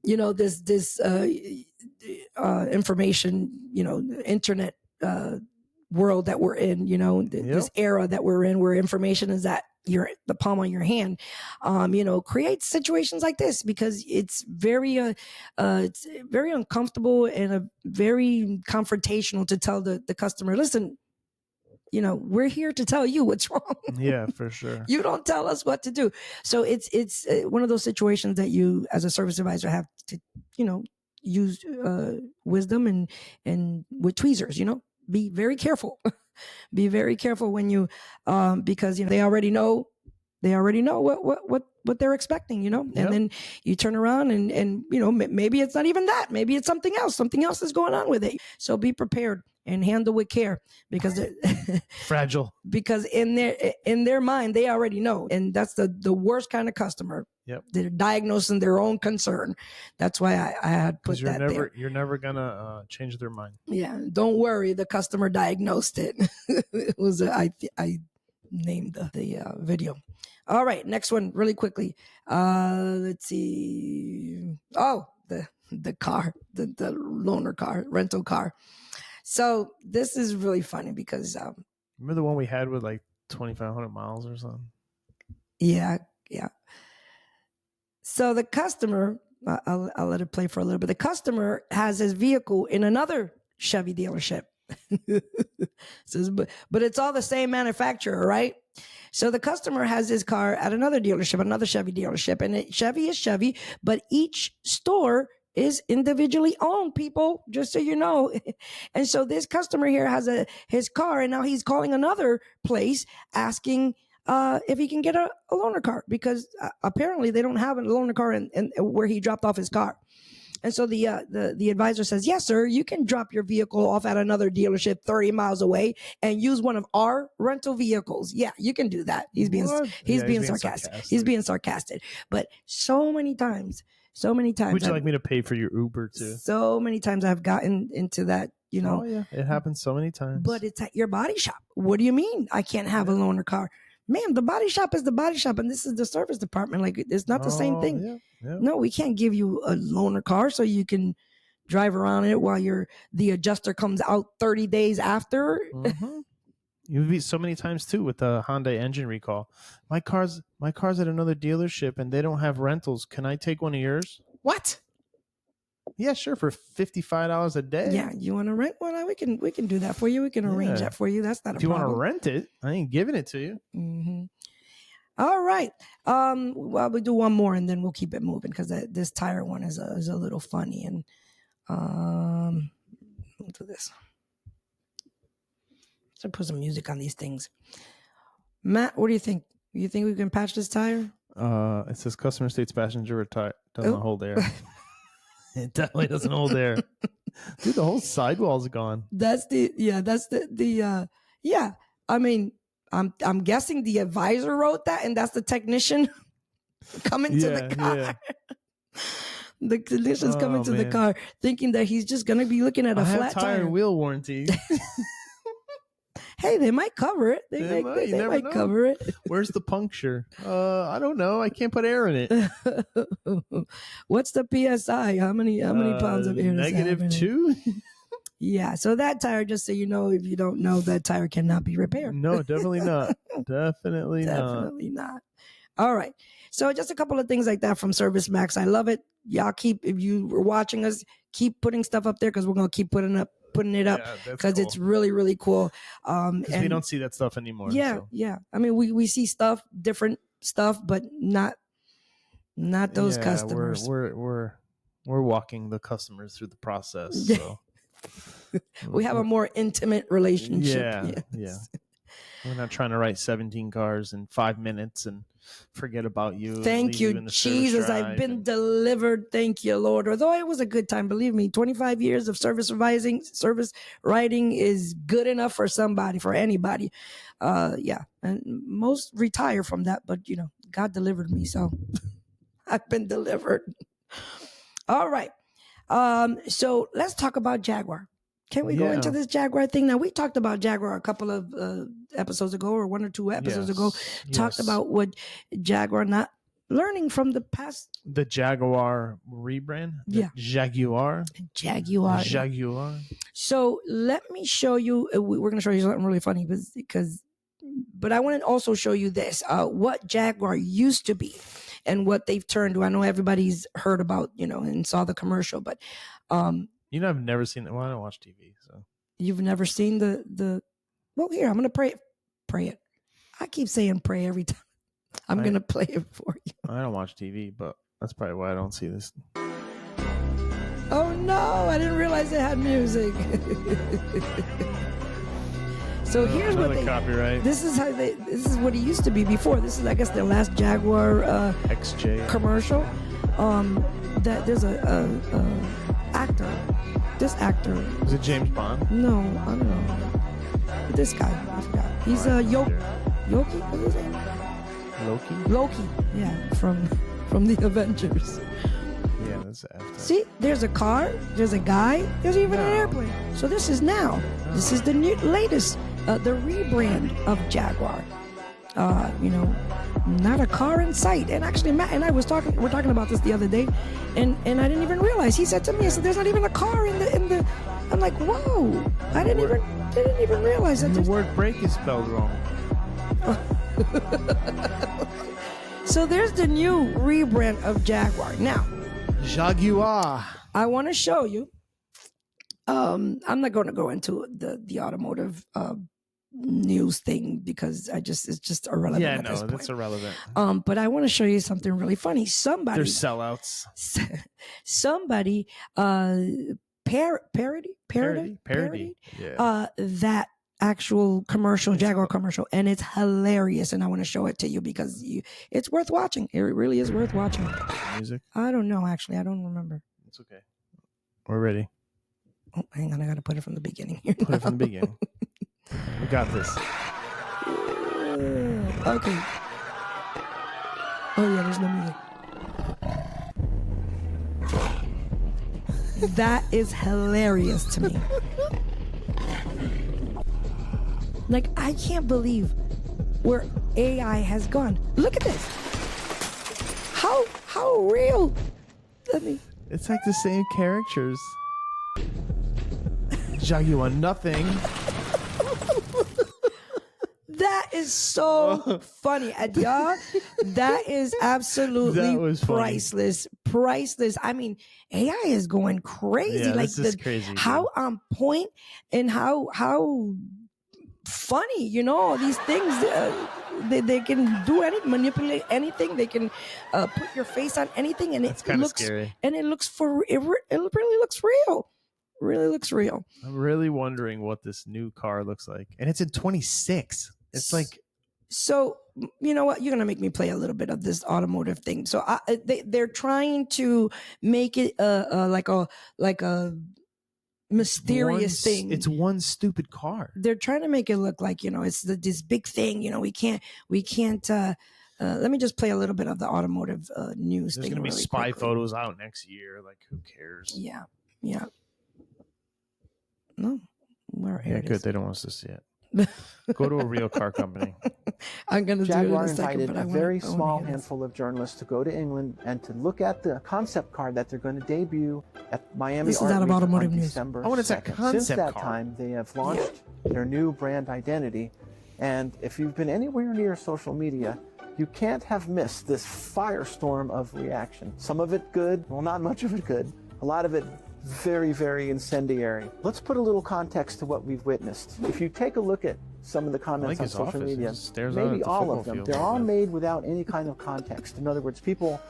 You know, this information, internet world that we're in, this era that we're in where information is at the palm of your hand, creates situations like this because it's very uncomfortable and very confrontational to tell the customer, listen, we're here to tell you what's wrong. Yeah, for sure. You don't tell us what to do. So it's one of those situations that you, as a service advisor, have to, use wisdom and with tweezers, be very careful. Be very careful when you, because they already know what they're expecting, and then you turn around and maybe it's not even that, maybe it's something else is going on with it. So be prepared and handle with care because fragile. Because in their mind they already know, and that's the worst kind of customer. Yep. They're diagnosing their own concern. That's why I had put that there. You're never gonna change their mind. Yeah, don't worry. The customer diagnosed it. It was I named the video. All right, next one, really quickly. Let's see. Oh, the car, the loaner car, rental car. So this is really funny because remember the one we had with like 2,500 miles or something? Yeah. So the customer, I'll let it play for a little bit. The customer has his vehicle in another Chevy dealership. Says, but it's all the same manufacturer, right? So the customer has his car at another dealership, another Chevy dealership, and Chevy is Chevy, but each store is individually owned, people, just so you know. And so this customer here has his car, and now he's calling another place asking if he can get a loaner car because apparently they don't have a loaner car in where he dropped off his car. And so the advisor says, yes, sir, you can drop your vehicle off at another dealership 30 miles away and use one of our rental vehicles. Yeah, you can do that. He's being sarcastic. He's being sarcastic. But so many times. Would you like me to pay for your Uber too? So many times I've gotten into that, Oh yeah, it happens so many times. But it's at your body shop. What do you mean I can't have a loaner car? ma'am, the body shop is the body shop, and this is the service department. Like, it's not the same thing. Yeah. No, we can't give you a loaner car so you can drive around in it while the adjuster comes out 30 days after. Mm-hmm. You've beat so many times too with the Hyundai engine recall. My car's at another dealership and they don't have rentals. Can I take one of yours? What? Yeah, sure, for $55 a day. Yeah, you want to rent one? We can do that for you. We can arrange that for you. That's not a problem. If you want to rent it, I ain't giving it to you. Mm-hmm. All right. Well, we'll do one more and then we'll keep it moving because this tire one is a little funny. And we'll do this. So put some music on these things. Matt, what do you think? You think we can patch this tire? It says customer states passenger retired. Doesn't hold air. It definitely doesn't hold air. Dude, the whole sidewall's gone. I mean, I'm guessing the advisor wrote that, and that's the technician coming to the car. Yeah. The technician's coming to the car, thinking that he's just gonna be looking at a flat tire and wheel warranty. Hey, they might cover it. They might cover it. Where's the puncture? I don't know. I can't put air in it. What's the PSI? How many pounds of air? -2. Yeah. So that tire, just so you know, if you don't know, that tire cannot be repaired. No, definitely not. Definitely not. All right. So just a couple of things like that from Service Max. I love it. Y'all if you were watching us, keep putting stuff up there because we're gonna keep putting it up because cool. It's really, really cool. And we don't see that stuff anymore. Yeah. I mean, we see different stuff, but not those customers. We're walking the customers through the process. So we have a more intimate relationship. Yeah. We're not trying to write 17 cars in 5 minutes and forget about you. Thank you, Jesus. I've been delivered. Thank you, Lord. Although it was a good time, believe me, 25 years of service writing is good enough for somebody, for anybody. And most retire from that, but God delivered me, so I've been delivered. All right. So let's talk about Jaguar. Can we go into this Jaguar thing? Now, we talked about Jaguar a couple of episodes ago, or 1 or 2 episodes ago. Talked about what Jaguar not learning from the past. The Jaguar rebrand? Jaguar. So let me show you. We're going to show you something really funny but I want to also show you this, what Jaguar used to be and what they've turned to. I know everybody's heard about, and saw the commercial, but I've never seen it. Well, I don't watch TV, so. You've never seen the well, here, I'm going to pray it. I keep saying pray every time. I'm going to play it for you. I don't watch TV, but that's probably why I don't see this. Oh, no, I didn't realize it had music. So here's what copyright. This is what it used to be before. This is, I guess, their last Jaguar XJ commercial. That there's a actor. This actor. Is it James Bond? No, I don't know. This guy, I forgot. He's Yoki. What's his name? Loki. Yeah, from the Avengers. Yeah, that's after. See, there's a car, there's a guy, there's even an airplane. So this is now. This is the latest, the rebrand of Jaguar. Not a car in sight. And actually, Matt and I we're talking about this the other day, and I didn't even realize. He said to me, "there's not even a car in the." I'm like, "Whoa! I didn't even realize that." The word "brake" is spelled wrong. So there's the new rebrand of Jaguar. Now, Jaguar. I want to show you. I'm not going to go into the automotive news thing because it's just irrelevant. Yeah, no, that's irrelevant. But I want to show you something really funny. They're sellouts. Somebody parodied that actual commercial, Jaguar commercial, and it's hilarious. And I want to show it to you because it's worth watching. It really is worth watching. Music? I don't know. Actually, I don't remember. It's okay. We're ready. Oh, hang on. I got to put it from the beginning. Put it from the beginning. We got this. Okay. Oh, yeah, there's no music. That is hilarious to me. Like, I can't believe where AI has gone. Look at this. How real? Let me. It's like the same characters. Jaguar, nothing. That is so funny. Yeah, that is absolutely That was funny. Priceless. I mean, AI is going crazy. Yeah, like this is crazy, how dude. on point and how funny, these things. They can do anything, manipulate anything. They can put your face on anything, and That's it kinda looks scary. and it looks it really looks real. Really looks real. I'm really wondering what this new car looks like. And it's in 26. It's like, so you know what? You're gonna make me play a little bit of this automotive thing. So they're trying to make it like a mysterious thing. It's one stupid car. They're trying to make it look like it's this big thing. We can't. Let me just play a little bit of the automotive news. There's thing gonna be really spy quickly. photos out next year. Like, who cares? Yeah. No, where Yeah, it good. is. They don't want us to see it. Go to a real car company. I'm gonna do it in Jaguar a second, invited but I a wanna- very I wanna small hear this. handful of journalists to go to England and to look at the concept car that they're going to debut at Miami This is Art out of Week Automotive on News. December Oh, and it's a 2nd. Since concept that car. time, they have launched their new brand identity. And if you've been anywhere near social media, you can't have missed this firestorm of reaction. Some of it good, well, not much of it good. A lot of it very, very incendiary. Let's put a little context to what we've witnessed. If you take a look at some of the comments like on his social office. He media, just stares out maybe at the all football of them, field they're all all day. made without any kind of context. In other words, people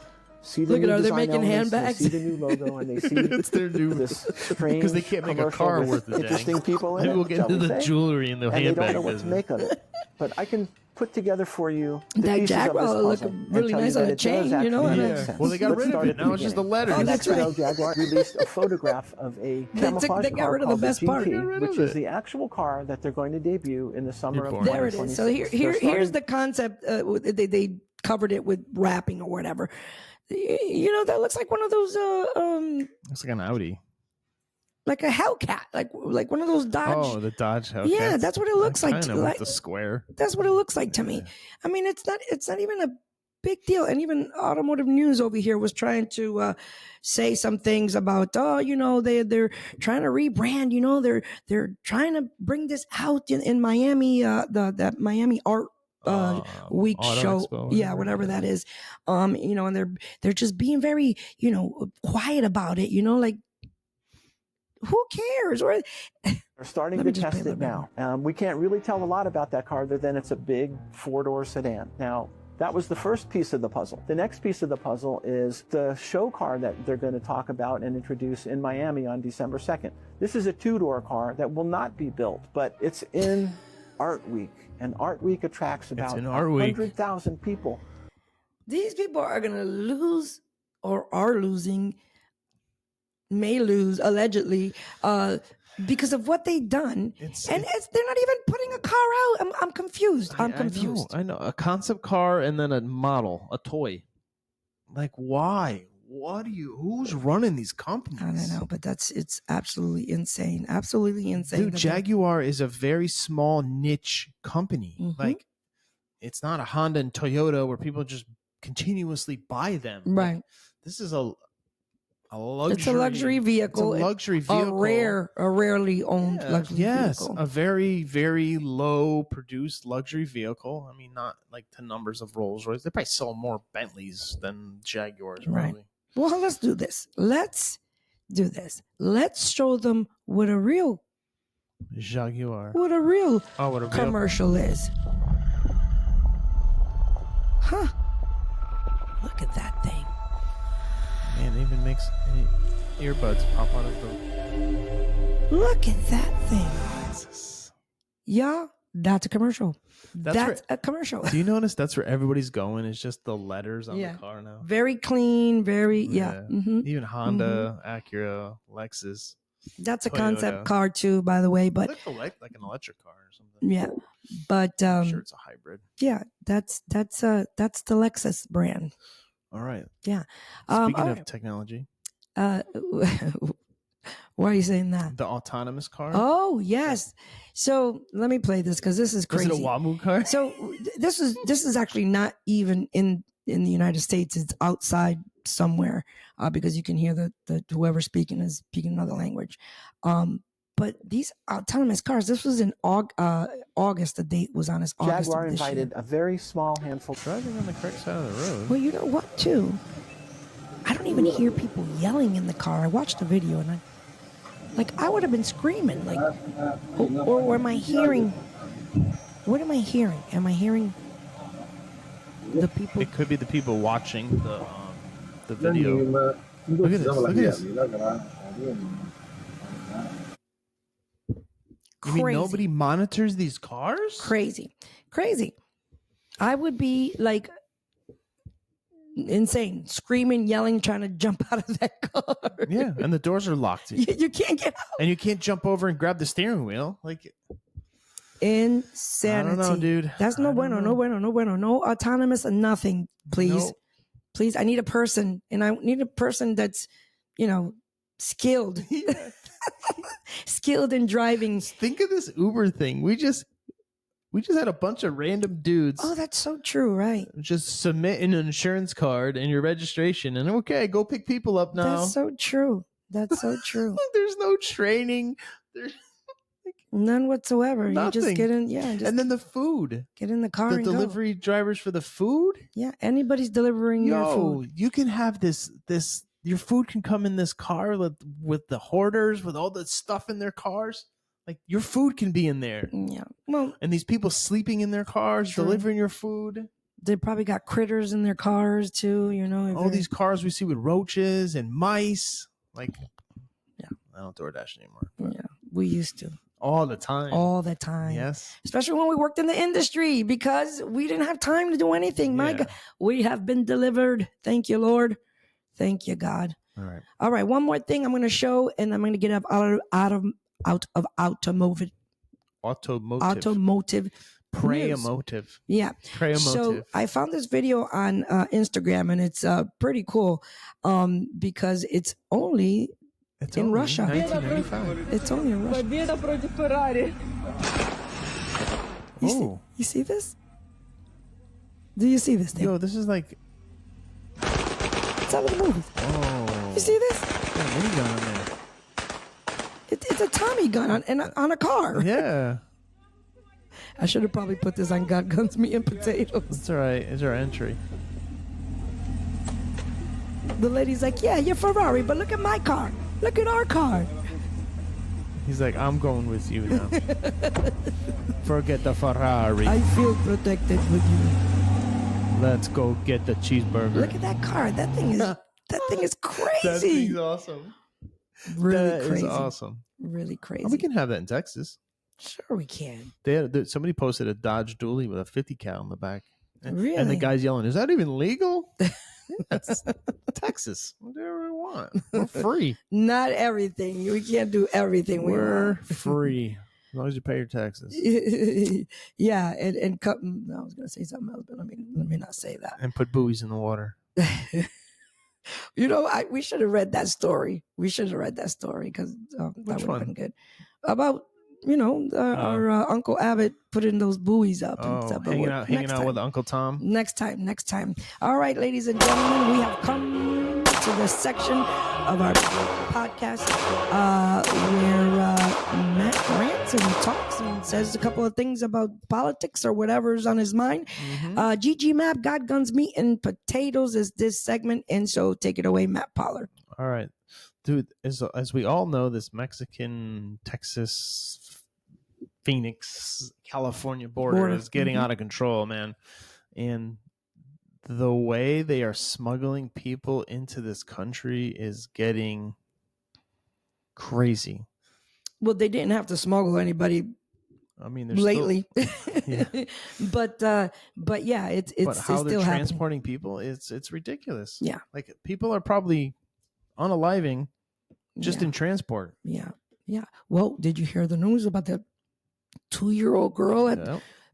see the Look at new are they design making elements, handbags? they see the new logo, and they see It's their new this strange because they can't make a commercial car with worth a dang. interesting people in Maybe it, we'll get shall into we the say? jewelry and the and they don't handbag know what to business. make of it. But I can put together for you the That pieces Jaguar of this will puzzle look and really tell you nice that on a it does chain, actually and make Yeah. sense. Well, they got Let's rid of start it. at the Now it's just the beginning. letters. Oh, that's right. Jaguar released a photograph of a camouflage they got car rid of the called best part. GT, Got rid which of is it. the actual car that they're going to debut in the summer You're of boring. 2026. There it is. So They're here's starting- the concept. They covered it with wrapping or whatever. That looks like one of those It's like an Audi. like a Hellcat, like one of those Dodge. Oh, the Dodge Hellcat. Yeah, that's what it looks like. Kind of with the square. That's what it looks like to me. I mean, it's not even a big deal. And even Automotive News over here was trying to say some things about, they're trying to rebrand. They're trying to bring this out in Miami, that Miami Art Week Auto show, Expo, whatever that is. And they're just being very, quiet about it. Like, who cares? Or They're starting Let to me just play test a it little now. We can't really tell a lot about that car other than it's a big four-door sedan. Now, that was the first piece of the puzzle. The next piece of the puzzle is the show car that they're going to talk about and introduce in Miami on December 2nd. This is a two-door car that will not be built, but it's in Art Week, and Art Week attracts about in Art Week. 100,000 people. these people are going to lose or are losing, may lose allegedly, because of what they've done. They're not even putting a car out. I'm confused. I'm confused. I know. A concept car and then a model, a toy. Like, why? Who's running these companies? I don't know, but it's absolutely insane. Absolutely insane. Dude, Jaguar is a very small niche company. Mhm. Like, it's not a Honda and Toyota where people just continuously buy them. Right. Like, this is a luxury. It's a luxury vehicle. It's a luxury vehicle. A rarely owned luxury vehicle. a very, very low produced luxury vehicle. I mean, not like the numbers of Rolls Royce. They probably sell more Bentleys than Jaguars, probably. Right. Well, let's do this. Let's show them what a real Jaguar. what a real commercial is. Huh. Look at that thing. Man, it even makes earbuds pop out of the. Look at that thing. Jesus. Yeah, that's a commercial. That's where- a commercial. Do you notice that's where everybody's going? It's just the letters on Yeah. the car now. Very clean, very, mhm. Even Honda, Acura, Lexus. That's a Toyota. concept car too, by the way, but Like an electric car or something. yeah. But I'm sure it's a hybrid. yeah, that's the Lexus brand. All right. Yeah. Speaking all of right. technology, Uh, Why are you saying that? The autonomous car. Oh yes. So let me play this because this is crazy. Was it a WAMU car? So this is actually not even in the United States. It's outside somewhere because you can hear the whoever's speaking is speaking another language. But these autonomous cars, this was in August. The date was on August. Jaguar of this invited year. a very small handful. Driving on the correct side of the road. Well, you know what, too? I don't even hear people yelling in the car. I watched the video and I would have been screaming, like, or am I hearing? What am I hearing? Am I hearing the people? It could be the people watching the video. Look at this. Look at this. You mean nobody monitors these cars? Crazy. I would be like insane, screaming, yelling, trying to jump out of that car. Yeah, and the doors are locked. You can't get out. And you can't jump over and grab the steering wheel. Like, insanity. I don't know, dude. That's no bueno. No autonomous nothing, please. Nope. Please, I need a person, and I need a person that's, skilled. Skilled in driving. Think of this Uber thing. We just had a bunch of random dudes. Oh, that's so true, right? Just submit an insurance card and your registration, and okay, go pick people up now. That's so true. That's so true. There's no training. There's none whatsoever. Nothing. You just get in, and then the food. Get in the car. The and delivery drivers for the food. Yeah, anybody's delivering your food. You can have this. Your food can come in this car with the hoarders, with all the stuff in their cars. Like, your food can be in there. Yeah. Well, and these people sleeping in their cars, delivering your food. They probably got critters in their cars too, All these cars we see with roaches and mice. Like, yeah. I don't DoorDash anymore. Yeah, we used to. All the time. All the time. Yes. Especially when we worked in the industry because we didn't have time to do anything. My God, we have been delivered. Thank you, Lord. Thank you, God. All right. One more thing I'm going to show, and I'm going to get out of automotive. Pre-emotive. Yeah. Pre-emotive. So I found this video on Instagram, and it's pretty cool because it's only in Russia. 1995. It's only in Russia. You see this? Do you see this thing? Yo, this is like... It's out of the movie. Oh. You see this? Got a minigun on there. It's a Tommy gun on a car. Yeah. I should have probably put this on God Guns, Meat, and Potatoes. It's all right. It's our entry. The lady's like, yeah, you're Ferrari, but look at my car. Look at our car. He's like, I'm going with you now. Forget the Ferrari. I feel protected with you. Let's go get the cheeseburger. Look at that car. That thing is crazy. That thing's awesome. Really crazy. Is awesome. Really crazy. Oh, we can have that in Texas. Sure, we can. Somebody posted a Dodge Dually with a 50 cal in the back. Really? And the guy's yelling, is that even legal? That's Texas. Whatever we want. We're free. Not everything. We can't do everything. We're free. As long as you pay your taxes. Yeah, and cut. I was going to say something else, but let me not say that. And put buoys in the water. We should have read that story. We should have read that story because that would have been good. About our Uncle Abbott putting those buoys up and stuff. Hanging out with Uncle Tom. Next time. All right, ladies and gentlemen, we have come to the section of our podcast where Matt rants and talks and says a couple of things about politics or whatever's on his mind. GG Map, God Guns, Meat, and Potatoes is this segment, and so take it away, Matt Pollard. All right. Dude, as we all know, this Mexican, Texas, Phoenix, California border is getting out of control, man. And the way they are smuggling people into this country is getting crazy. Well, they didn't have to smuggle anybody. I mean, lately, yeah. but yeah, it's how they're still transporting people. It's ridiculous. Yeah, like people are probably unaliving just in transport. Yeah. Well, did you hear the news about that 2-year-old girl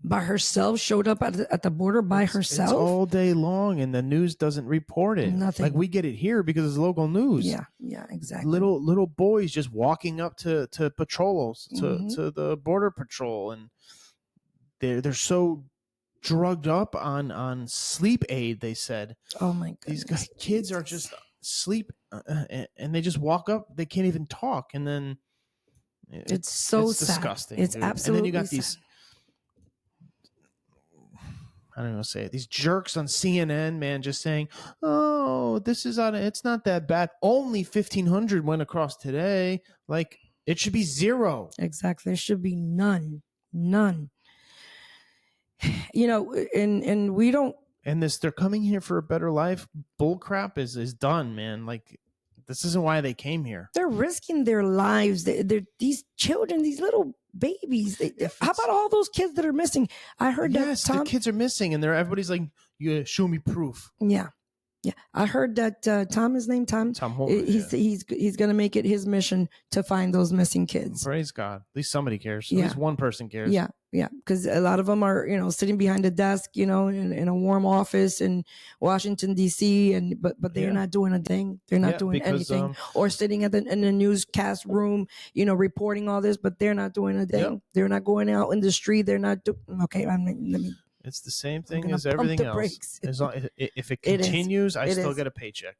by herself, showed up at the border by herself. It's all day long, and the news doesn't report it. Nothing. Like we get it here because it's local news. Yeah, exactly. Little boys just walking up to patrols, to the border patrol, and they're so drugged up on sleep aid. They said, "Oh my goodness, these kids are just sleep, and they just walk up. They can't even talk, and then it's so sad. Disgusting. It's dude. absolutely. And then you got sad. these. I don't know, say it. These jerks on CNN, man, just saying, "Oh, this is on. It's not that bad. Only 1,500 went across today. Like it should be 0. Exactly. There should be none. You know, and we don't. And they're coming here for a better life. Bull crap is done, man. Like this isn't why they came here. They're risking their lives. They're these children, these little babies. How about all those kids that are missing? I heard that the kids are missing, and everybody's like, "You show me proof." Yeah. I heard that Tom, his name Tom. Holman, he's going to make it his mission to find those missing kids. Praise God. At least somebody cares. At least one person cares. Yeah. Because a lot of them are, sitting behind a desk, in a warm office in Washington D.C. but they're not doing a thing. They're not doing anything, or sitting in the newscast room, reporting all this, but they're not doing a thing. Yep. They're not going out in the street. They're not doing. Okay, let me. It's the same thing as everything else. As long, if it continues, I still get a paycheck.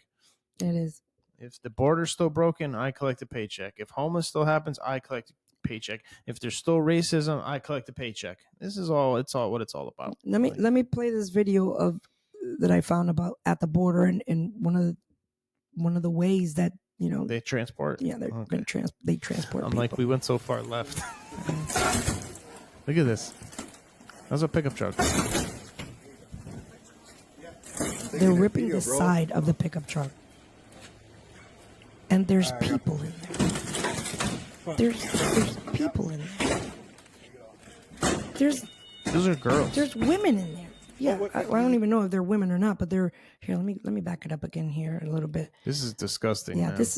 It is. If the border's still broken, I collect a paycheck. If homeless still happens, I collect a paycheck. If there's still racism, I collect a paycheck. This is all. It's all what it's all about. Let me play this video that I found about at the border and one of the ways that they transport. Yeah, they transport. I'm people. like, we went so far left. Look at this. That's a pickup truck. They're ripping the side of the pickup truck. And there's people in there. There's people in there. Those are girls. There's women in there. Yeah, I don't even know if they're women or not, but they're here. Let me back it up again here a little bit. This is disgusting. Yeah, man. this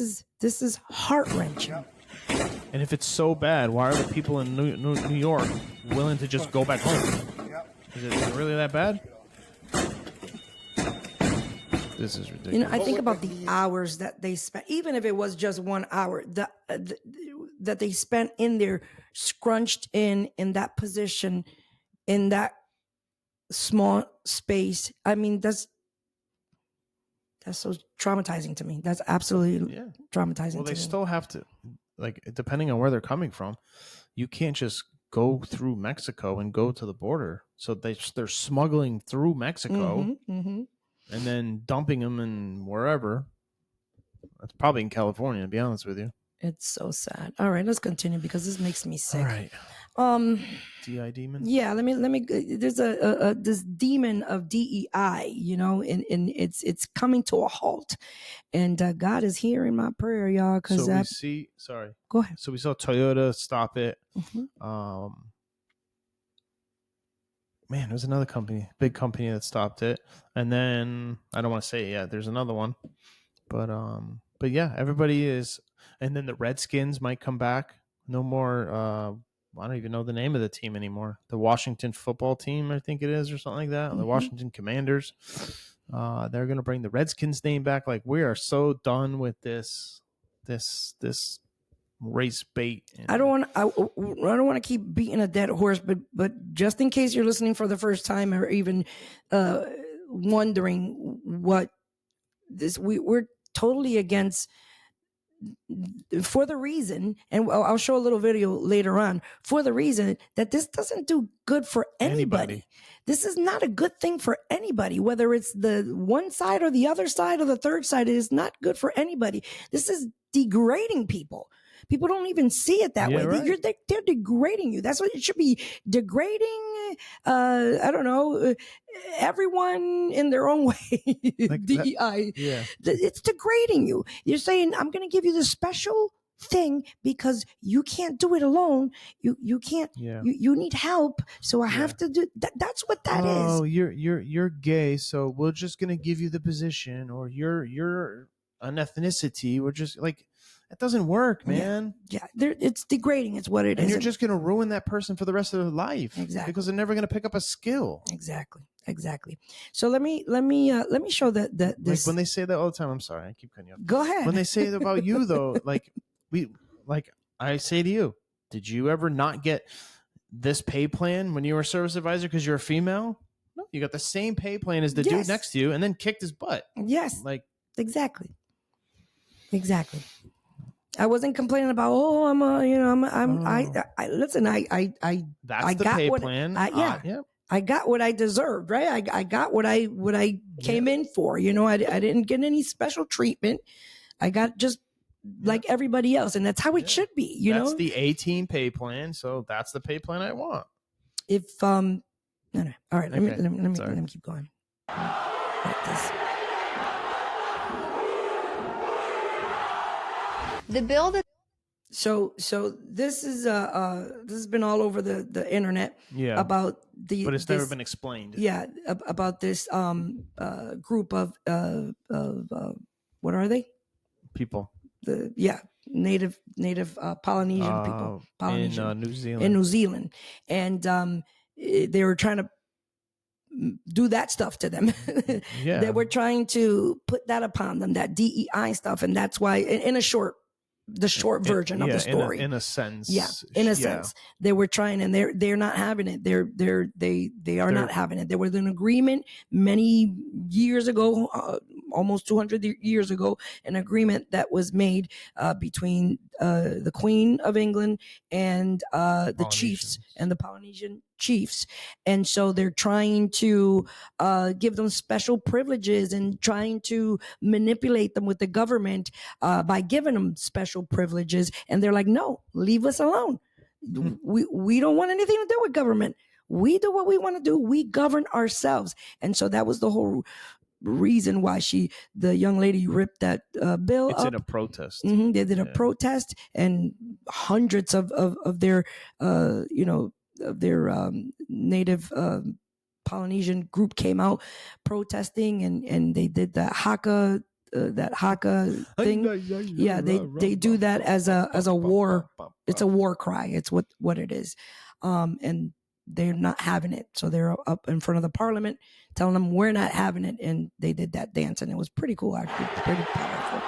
is heart-wrenching. And if it's so bad, why are the people in New York willing to just go back home? Is it really that bad? This is ridiculous. I think about the hours that they spent, even if it was just 1 hour, that they spent in there, scrunched in that position, in that small space. I mean, that's so traumatizing to me. That's absolutely traumatizing. Well, they to still have to, like, depending on where they're coming from, you can't just go through Mexico and go to the border. So they're smuggling through Mexico and then dumping them in wherever. That's probably in California, to be honest with you. It's so sad. All right, let's continue because this makes me sick. All right. DI demon. Yeah, let me. There's this demon of DEI, and it's coming to a halt, and God is hearing my prayer, y'all. Because Go ahead. So we saw Toyota stop it. Man, there's another big company that stopped it, and then I don't want to say it yet. There's another one, but yeah, everybody is, and then the Redskins might come back. No more. I don't even know the name of the team anymore. The Washington football team, I think it is, or something like that. The Washington Commanders. They're going to bring the Redskins name back. Like, we are so done with this race bait. I don't want to keep beating a dead horse, but just in case you're listening for the first time or even wondering what this, we're totally against, for the reason, and I'll show a little video later on, for the reason that this doesn't do good for anybody. This is not a good thing for anybody, whether it's the one side or the other side or the third side. It is not good for anybody. This is degrading people. People don't even see it that way. Right. They're degrading you. That's what it should be. Degrading, I don't know, everyone in their own way. Like DEI. It's degrading you. You're saying, I'm going to give you the special thing because you can't do it alone. You can't. You need help. So I have to do that. That's what that is. Oh, you're gay, so we're just going to give you the position, or you're an ethnicity. We're just like. That doesn't work, man. Yeah. It's degrading. It's what it is. And you're just going to ruin that person for the rest of their life. Exactly. Because they're never going to pick up a skill. Exactly. So let me show that this. Like when they say that all the time, I'm sorry, I keep cutting you off. Go ahead. When they say it about you, though, like I say to you, did you ever not get this pay plan when you were a service advisor because you're a female? No, you got the same pay plan as the dude next to you, and then kicked his butt. Yes. Like exactly. I wasn't complaining about, oh, I listen, I that's I the got pay what, plan. Yeah. I got what I deserved, right? I got what I came in for. You know, I didn't get any special treatment. I got just like everybody else, and that's how it should be. You know, that's the 18 pay plan. So that's the pay plan I want. If no, all right, let me keep going. Like this. The bill that So this has been all over the internet. Yeah. About but it's never been explained. Yeah, about this group of what are they? People. Native Polynesian people. Polynesian in New Zealand. In New Zealand, and they were trying to do that stuff to them. Yeah. They were trying to put that upon them, that DEI stuff, and that's why in a short. The short version of the story, in a sense, sense, they were trying, and they're not having it. They are not having it. There was an agreement many years ago, almost 200 years ago, an agreement that was made between the Queen of England and the chiefs and the Polynesian chiefs, and so they're trying to give them special privileges and trying to manipulate them with the government by giving them special privileges, and they're like, no, leave us alone. We don't want anything to do with government. We do what we want to do. We govern ourselves. And so that was the whole reason why the young lady ripped that bill it's up. in a protest. They did a protest, and hundreds of their of their native Polynesian group came out protesting, and they did that haka thing. Yeah, they do that as a war. It's a war cry. It's what it is, and they're not having it. So they're up in front of the parliament telling them we're not having it, and they did that dance, and it was pretty cool, actually, pretty powerful.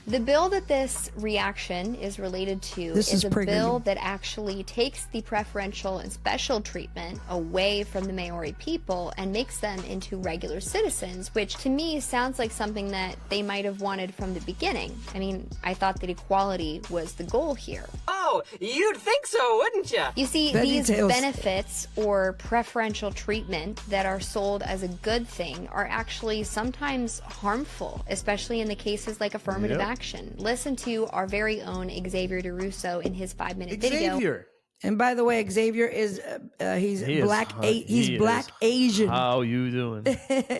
The bill that this reaction is related to is a bill that actually takes the preferential and special treatment away from the Maori people and makes them into regular citizens, which to me sounds like something that they might have wanted from the beginning. I mean, I thought that equality was the goal here. Oh, you'd think so, wouldn't you? You see, these benefits or preferential treatment that are sold as a good thing are actually sometimes harmful, especially in the cases like affirmative action. Listen to our very own Xavier DeRusso in his 5-minute video. And by the way, Xavier is he's black. He's black Asian. How you doing?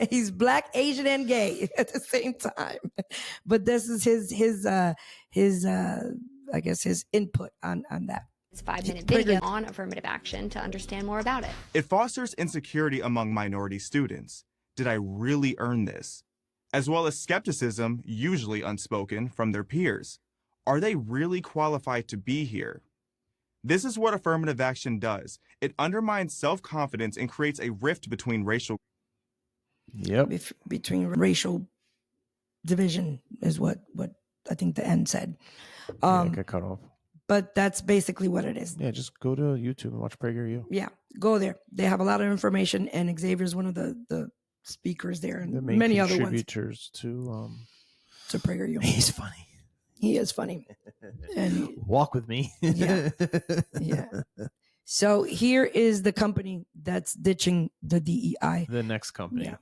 He's black, Asian, and gay at the same time. But this is his I guess his input on that. His 5-minute video on affirmative action to understand more about it. It fosters insecurity among minority students. Did I really earn this? As well as skepticism, usually unspoken, from their peers. Are they really qualified to be here? This is what affirmative action does. It undermines self-confidence and creates a rift between racial... Between racial division is what I think the end said. Got cut off. But that's basically what it is. Yeah, just go to YouTube and watch PragerU. Yeah, go there. They have a lot of information, and Xavier's one of the speakers there, and the main many other ones. Contributors to PragerU. He's funny. He is funny. And walk with me. Yeah. So here is the company that's ditching the DEI. The next company. Yeah.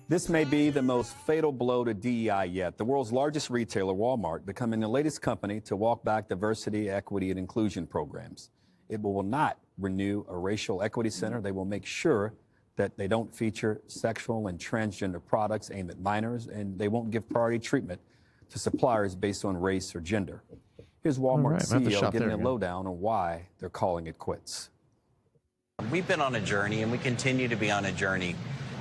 This may be the most fatal blow to DEI yet. The world's largest retailer, Walmart, becoming the latest company to walk back diversity, equity, and inclusion programs. It will not renew a racial equity center. They will make sure that they don't feature sexual and transgender products aimed at minors, and they won't give priority treatment to suppliers based on race or gender. Here's Walmart CEO giving a lowdown on why they're calling it quits. We've been on a journey, and we continue to be on a journey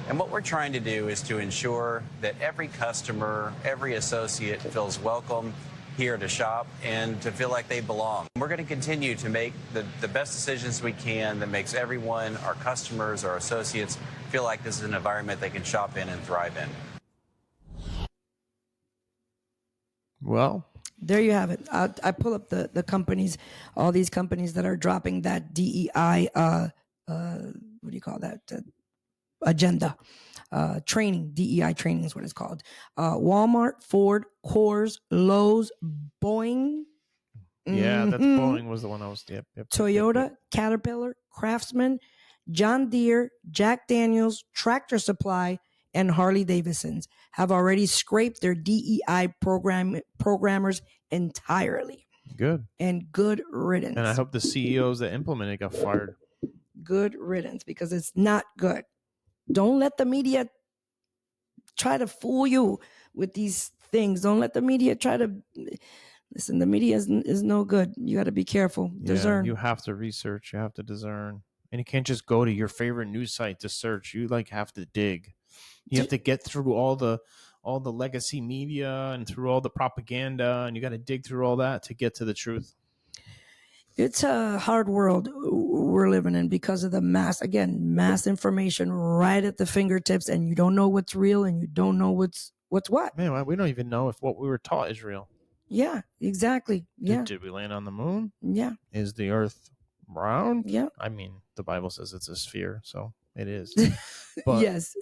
And what we're trying to do is to ensure that every customer, every associate feels welcome here to shop and to feel like they belong. We're going to continue to make the best decisions we can that makes everyone, our customers, our associates, feel like this is an environment they can shop in and thrive in. Well, there you have it. I pull up the companies, all these companies that are dropping that DEI, what do you call that? Agenda, training, DEI training is what it's called. Walmart, Ford, Coors, Lowe's, Boeing. Yeah, that's Boeing was the one I was, yep. Toyota, Caterpillar, Craftsman, John Deere, Jack Daniels, Tractor Supply, and Harley Davidson's have already scraped their DEI programmers entirely. Good. And good riddance. And I hope the CEOs that implemented it got fired. Good riddance, because it's not good. Don't let the media try to fool you with these things. Don't let the media try to... Listen, the media is no good. You got to be careful. Discern. You have to research. You have to discern. And you can't just go to your favorite news site to search. You have to dig. You have to get through all the legacy media and through all the propaganda, and you got to dig through all that to get to the truth. It's a hard world we're living in because of the mass information right at the fingertips, and you don't know what's real and you don't know what's what. Man, we don't even know if what we were taught is real. Yeah, exactly. Yeah. Did we land on the moon? Yeah. Is the earth round? Yeah. I mean, the Bible says it's a sphere, so it is. But, yes.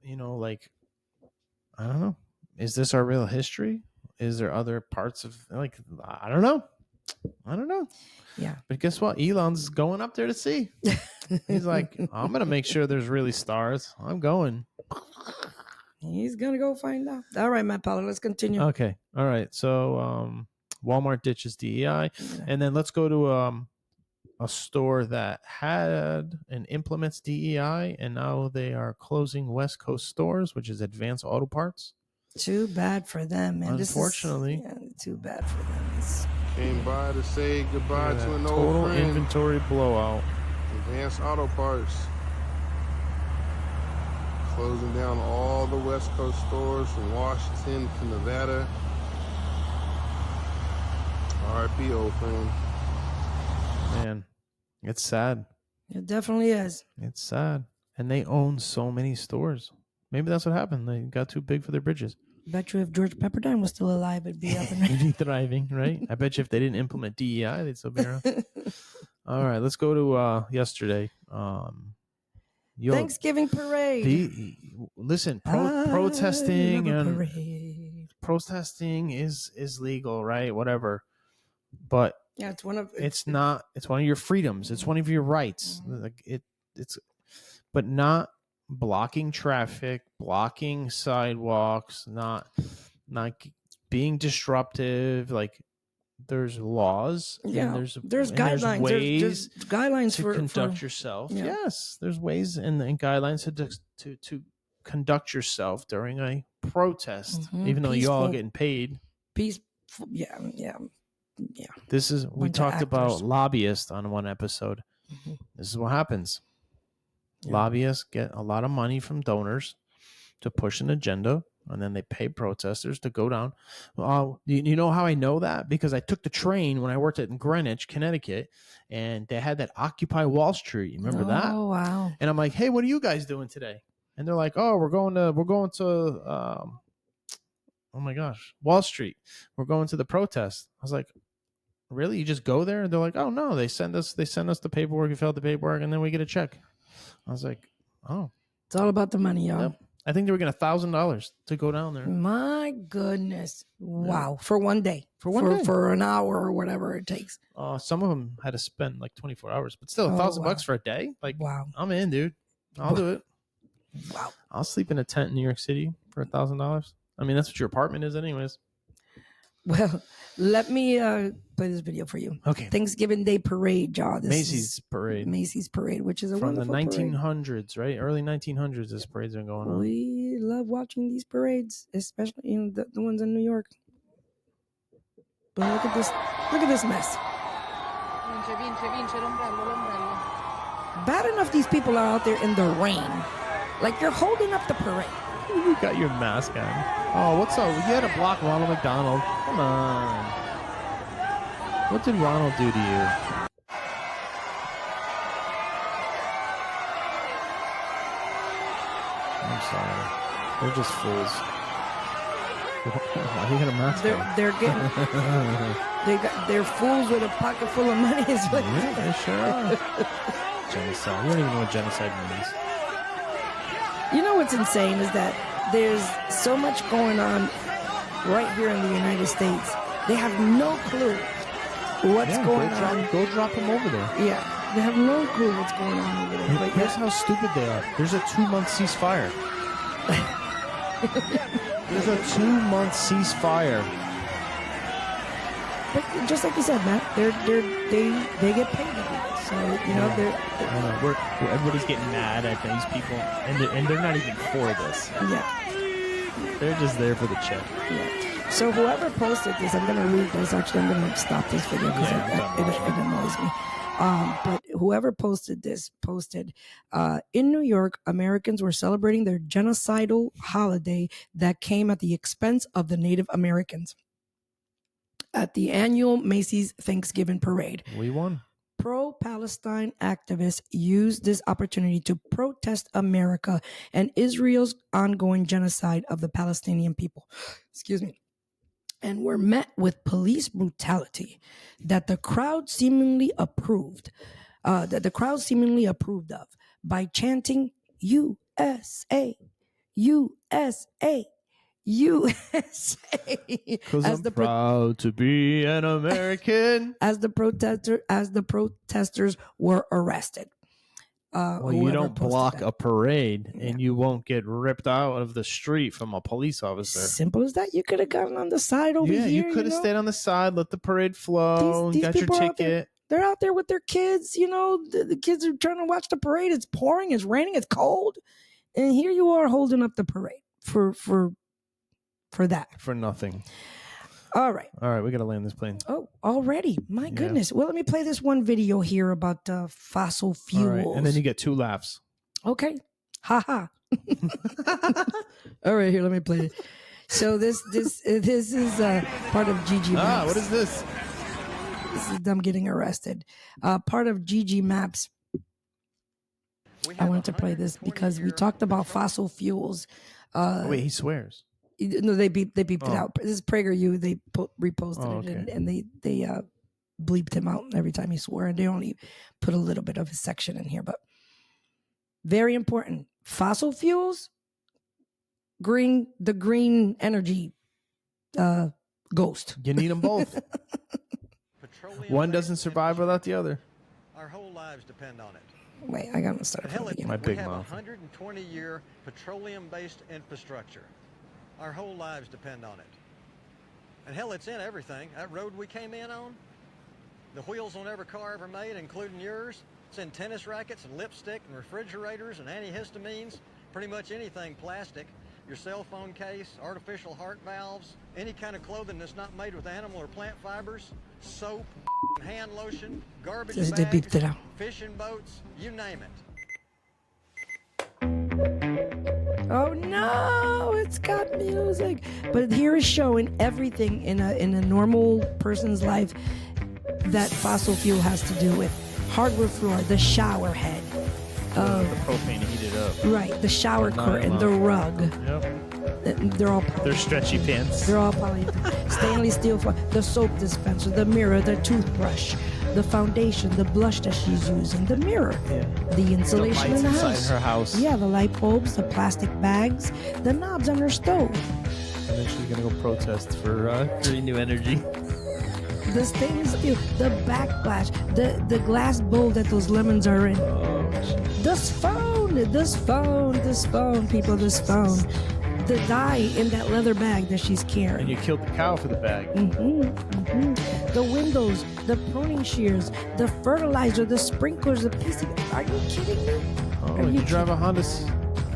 I don't know. Is this our real history? Is there other parts of, I don't know. Yeah. But guess what? Elon's going up there to see. He's like, I'm going to make sure there's really stars. I'm going. He's going to go find out. All right, Matt Pollard, let's continue. Okay. All right. So Walmart ditches DEI. And then let's go to a store that had and implements DEI, and now they are closing West Coast stores, which is Advanced Auto Parts. Too bad for them, man. Unfortunately. Too bad for them. Came by to say goodbye to an old total friend. Inventory blowout. Advanced Auto Parts. Closing down all the West Coast stores from Washington to Nevada. RIP, old friend. Man, it's sad. It definitely is. It's sad. And they own so many stores. Maybe that's what happened. They got too big for their bridges. Bet you if George Pepperdine was still alive, it'd be up and It'd be thriving, right? I bet you if they didn't implement DEI, they'd still be around. All right, let's go to yesterday. Thanksgiving parade. Protesting protesting is legal, right? Whatever. But yeah, it's one of your freedoms. It's one of your rights. But not blocking traffic, blocking sidewalks, not being disruptive. Like, there's laws. Yeah, and there's guidelines. There's ways there's guidelines to conduct yourself. Yeah. Yes, there's ways and guidelines to conduct yourself during a protest, even though you all are getting paid. Peaceful. Yeah. This is we talked about lobbyists on one episode. Mm-hmm. This is what happens. Yeah. Lobbyists get a lot of money from donors to push an agenda, and then they pay protesters to go down. You know how I know that? Because I took the train when I worked in Greenwich, Connecticut, and they had that Occupy Wall Street. You remember that? Oh, wow. And I'm like, hey, what are you guys doing today? And they're like, oh, we're going to oh my gosh, Wall Street. We're going to the protest. I was like, really? You just go there? And they're like, oh no, they send us the paperwork, we fill out the paperwork, and then we get a check. I was like, oh. It's all about the money, y'all. Yep. I think they were getting $1,000 to go down there. My goodness. Wow. Yeah. For one day. Day. For an hour or whatever it takes. Some of them had to spend like 24 hours, but still $1,000 for a day? Like, wow. I'm in, dude. I'll do it. Wow. I'll sleep in a tent in New York City for $1,000. I mean, that's what your apartment is anyways. Well, let me play this video for you. Okay. Thanksgiving Day Parade, y'all. Macy's Parade, which is a from the wonderful 1900s, right? Early 1900s, this parade's been going on. We love watching these parades, especially the ones in New York. But look at this mess. Bad enough these people are out there in the rain. Like you're holding up the parade. You got your mask on. Oh, what's up? You had to block Ronald McDonald. Come on. What did Ronald do to you? I'm sorry. They're just fools. Why you got a mask on? They're getting they're fools with a pocket full of money. Is what they sure are. Genocide. You don't even know what genocide means. You know what's insane is that there's so much going on right here in the United States. They have no clue what's going on. Go drop them over there. Yeah, they have no clue what's going on over there. But here's how stupid they are. There's a 2-month ceasefire. There's a 2-month ceasefire. But just like you said, Matt, they get paid to do it. So you know everybody's getting mad at these people, and they're not even for this. Yeah, they're just there for the check. Yeah. So whoever posted this, I'm gonna read this. Actually, I'm gonna stop this video because it annoys me. But whoever posted this posted in New York, Americans were celebrating their genocidal holiday that came at the expense of the Native Americans. At the annual Macy's Thanksgiving Parade, we won. Pro-Palestine activists used this opportunity to protest America and Israel's ongoing genocide of the Palestinian people. Excuse me. And were met with police brutality that the crowd seemingly approved of by chanting USA, USA, USA. Because I'm proud to be an American. As the protesters were arrested. Well, you don't block a parade, and you won't get ripped out of the street from a police officer. Simple as that. You could have gotten on the side over here. Yeah, you could have stayed on the side, let the parade flow. These got your ticket. They're out there with their kids. You know, the kids are trying to watch the parade. It's pouring. It's raining. It's cold, and here you are holding up the parade for that. For nothing. All right. We got to land this plane. Oh, already? My goodness. Well, let me play this one video here about fossil fuels. All right. And then you get 2 laughs. Okay. Ha ha. All right, here, let me play it. So this is part of GG Maps. What is this? This is them getting arrested. Part of GG Maps. I wanted to play this because we talked about fossil fuels. Wait, he swears. No, they beeped it out. This is PragerU. They reposted it and they bleeped him out every time he swore, and they only put a little bit of his section in here. But very important: fossil fuels, the green energy ghost. You need them both. One doesn't survive without the other. Our whole lives depend on it. Wait, I gotta start. My big mouth. 120-year petroleum-based infrastructure. Our whole lives depend on it. And hell, it's in everything. That road we came in on, the wheels on every car ever made, including yours, it's in tennis rackets and lipstick and refrigerators and antihistamines, pretty much anything plastic. Your cell phone case, artificial heart valves, any kind of clothing that's not made with animal or plant fibers, soap, hand lotion, garbage bags, fishing boats, you name it. Oh no, it's got music. But here is showing everything in a normal person's life that fossil fuel has to do with. Hardwood floor, the shower head. The propane heated up. Right, the shower curtain, the rug. Yep. They're stretchy pants. They're all polyethylene. Stainless steel, the soap dispenser, the mirror, the toothbrush, the foundation, the blush that she's using, the mirror, the insulation in the house. Inside her house. Yeah, the light bulbs, the plastic bags, the knobs on her stove. And then she's gonna go protest for green new energy. The stainless steel, the backplash, the glass bowl that those lemons are in. This phone, people, this phone. The dye in that leather bag that she's carrying. And you killed the cow for the bag. The windows, the pruning shears, the fertilizer, the sprinklers, the piece of... Are you kidding me? Oh, you drive a Honda...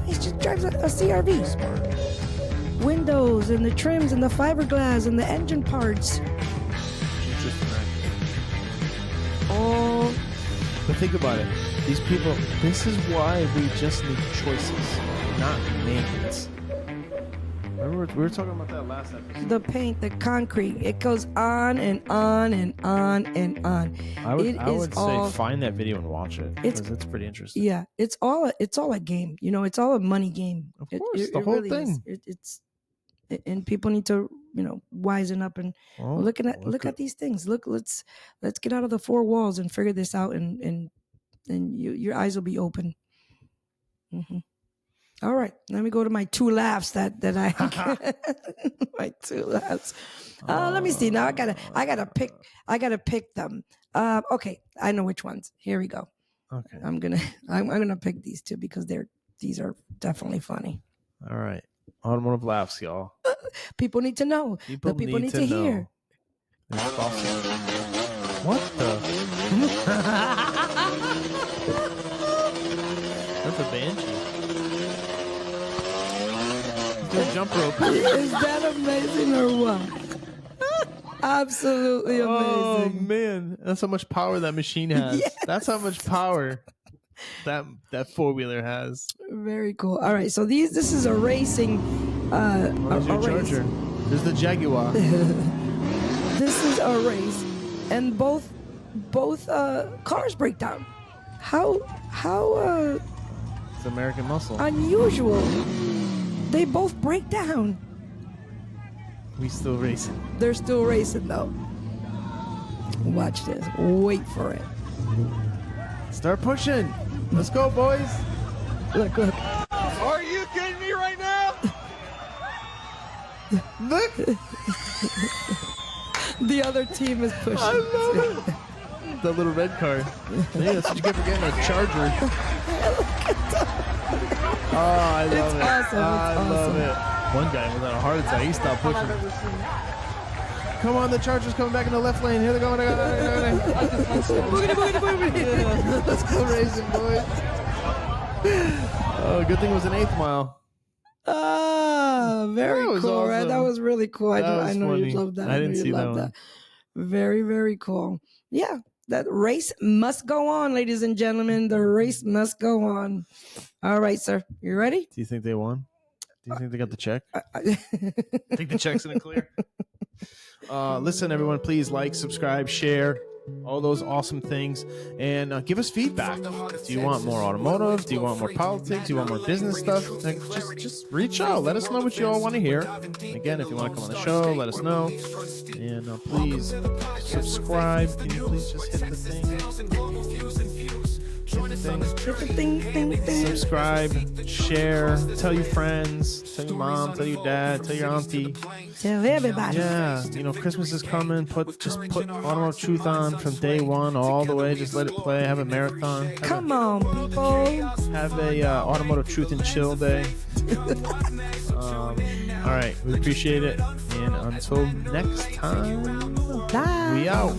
He just drives a CRV. Smart. Windows and the trims and the fiberglass and the engine parts. All But think about it. These people, this is why we just need choices, not maintenance. Remember, we were talking about that last episode. The paint, the concrete, it goes on and on and on and on. I would say find that video and watch it because it's pretty interesting. Yeah, it's all a game. You know, it's all a money game. Of course, the whole thing. And people need to, you know, wisen up and look at these things. Let's get out of the four walls and figure this out, and your eyes will be open. Mm-hmm. All right, let me go to my 2 laughs that I my 2 laughs. Let me see. Now I gotta pick them. Okay, I know which ones. Here we go. Okay, I'm gonna pick these 2 because these are definitely funny. All right, automotive laughs, y'all. People need to know. People need to hear. What the? That's a banshee. Jump rope. Is that amazing or what? Absolutely amazing. Oh man, that's how much power that machine has. Yes. That's how much power that 4-wheeler has. Very cool. All right, so this is a racing. Where's your Charger? There's the Jaguar. This is a race, and both cars break down. How it's American muscle. Unusual. They both break down. We still racing. They're still racing though. Watch this. Wait for it. Start pushing. Let's go, boys. Look. Are you kidding me right now? Look. The other team is pushing. I love it. The little red car. Yeah, that's what you get for getting a Charger. Oh, I love it. Awesome. I love it. One guy was on a heart attack. He stopped pushing. Come on, the Charger's coming back in the left lane. Here they go. Let's go racing, boys. Oh, good thing it was an 8th mile. Very cool, awesome. Right? That was really cool. I know you'd love that. I didn't see that one. Very, very cool. Yeah, that race must go on, ladies and gentlemen. The race must go on. All right, sir. You ready? Do you think they won? Do you think they got the check? I think the check's in the clear. Listen, everyone, please like, subscribe, share, all those awesome things, and give us feedback. Do you want more automotive? Do you want more politics? Do you want more business stuff? Like, just reach out. Let us know what you all want to hear. Again, if you want to come on the show, let us know. And please subscribe. Can you please just hit the thing? Subscribe, share, tell your friends, tell your mom, tell your dad, tell your auntie. Tell everybody. Yeah, you know, Christmas is coming. Just put Automotive Truth on from day 1 all the way. Just let it play. Have a marathon. Come on, people. Have a Automotive Truth and Chill day. All right, we appreciate it. And until next time, bye. We out.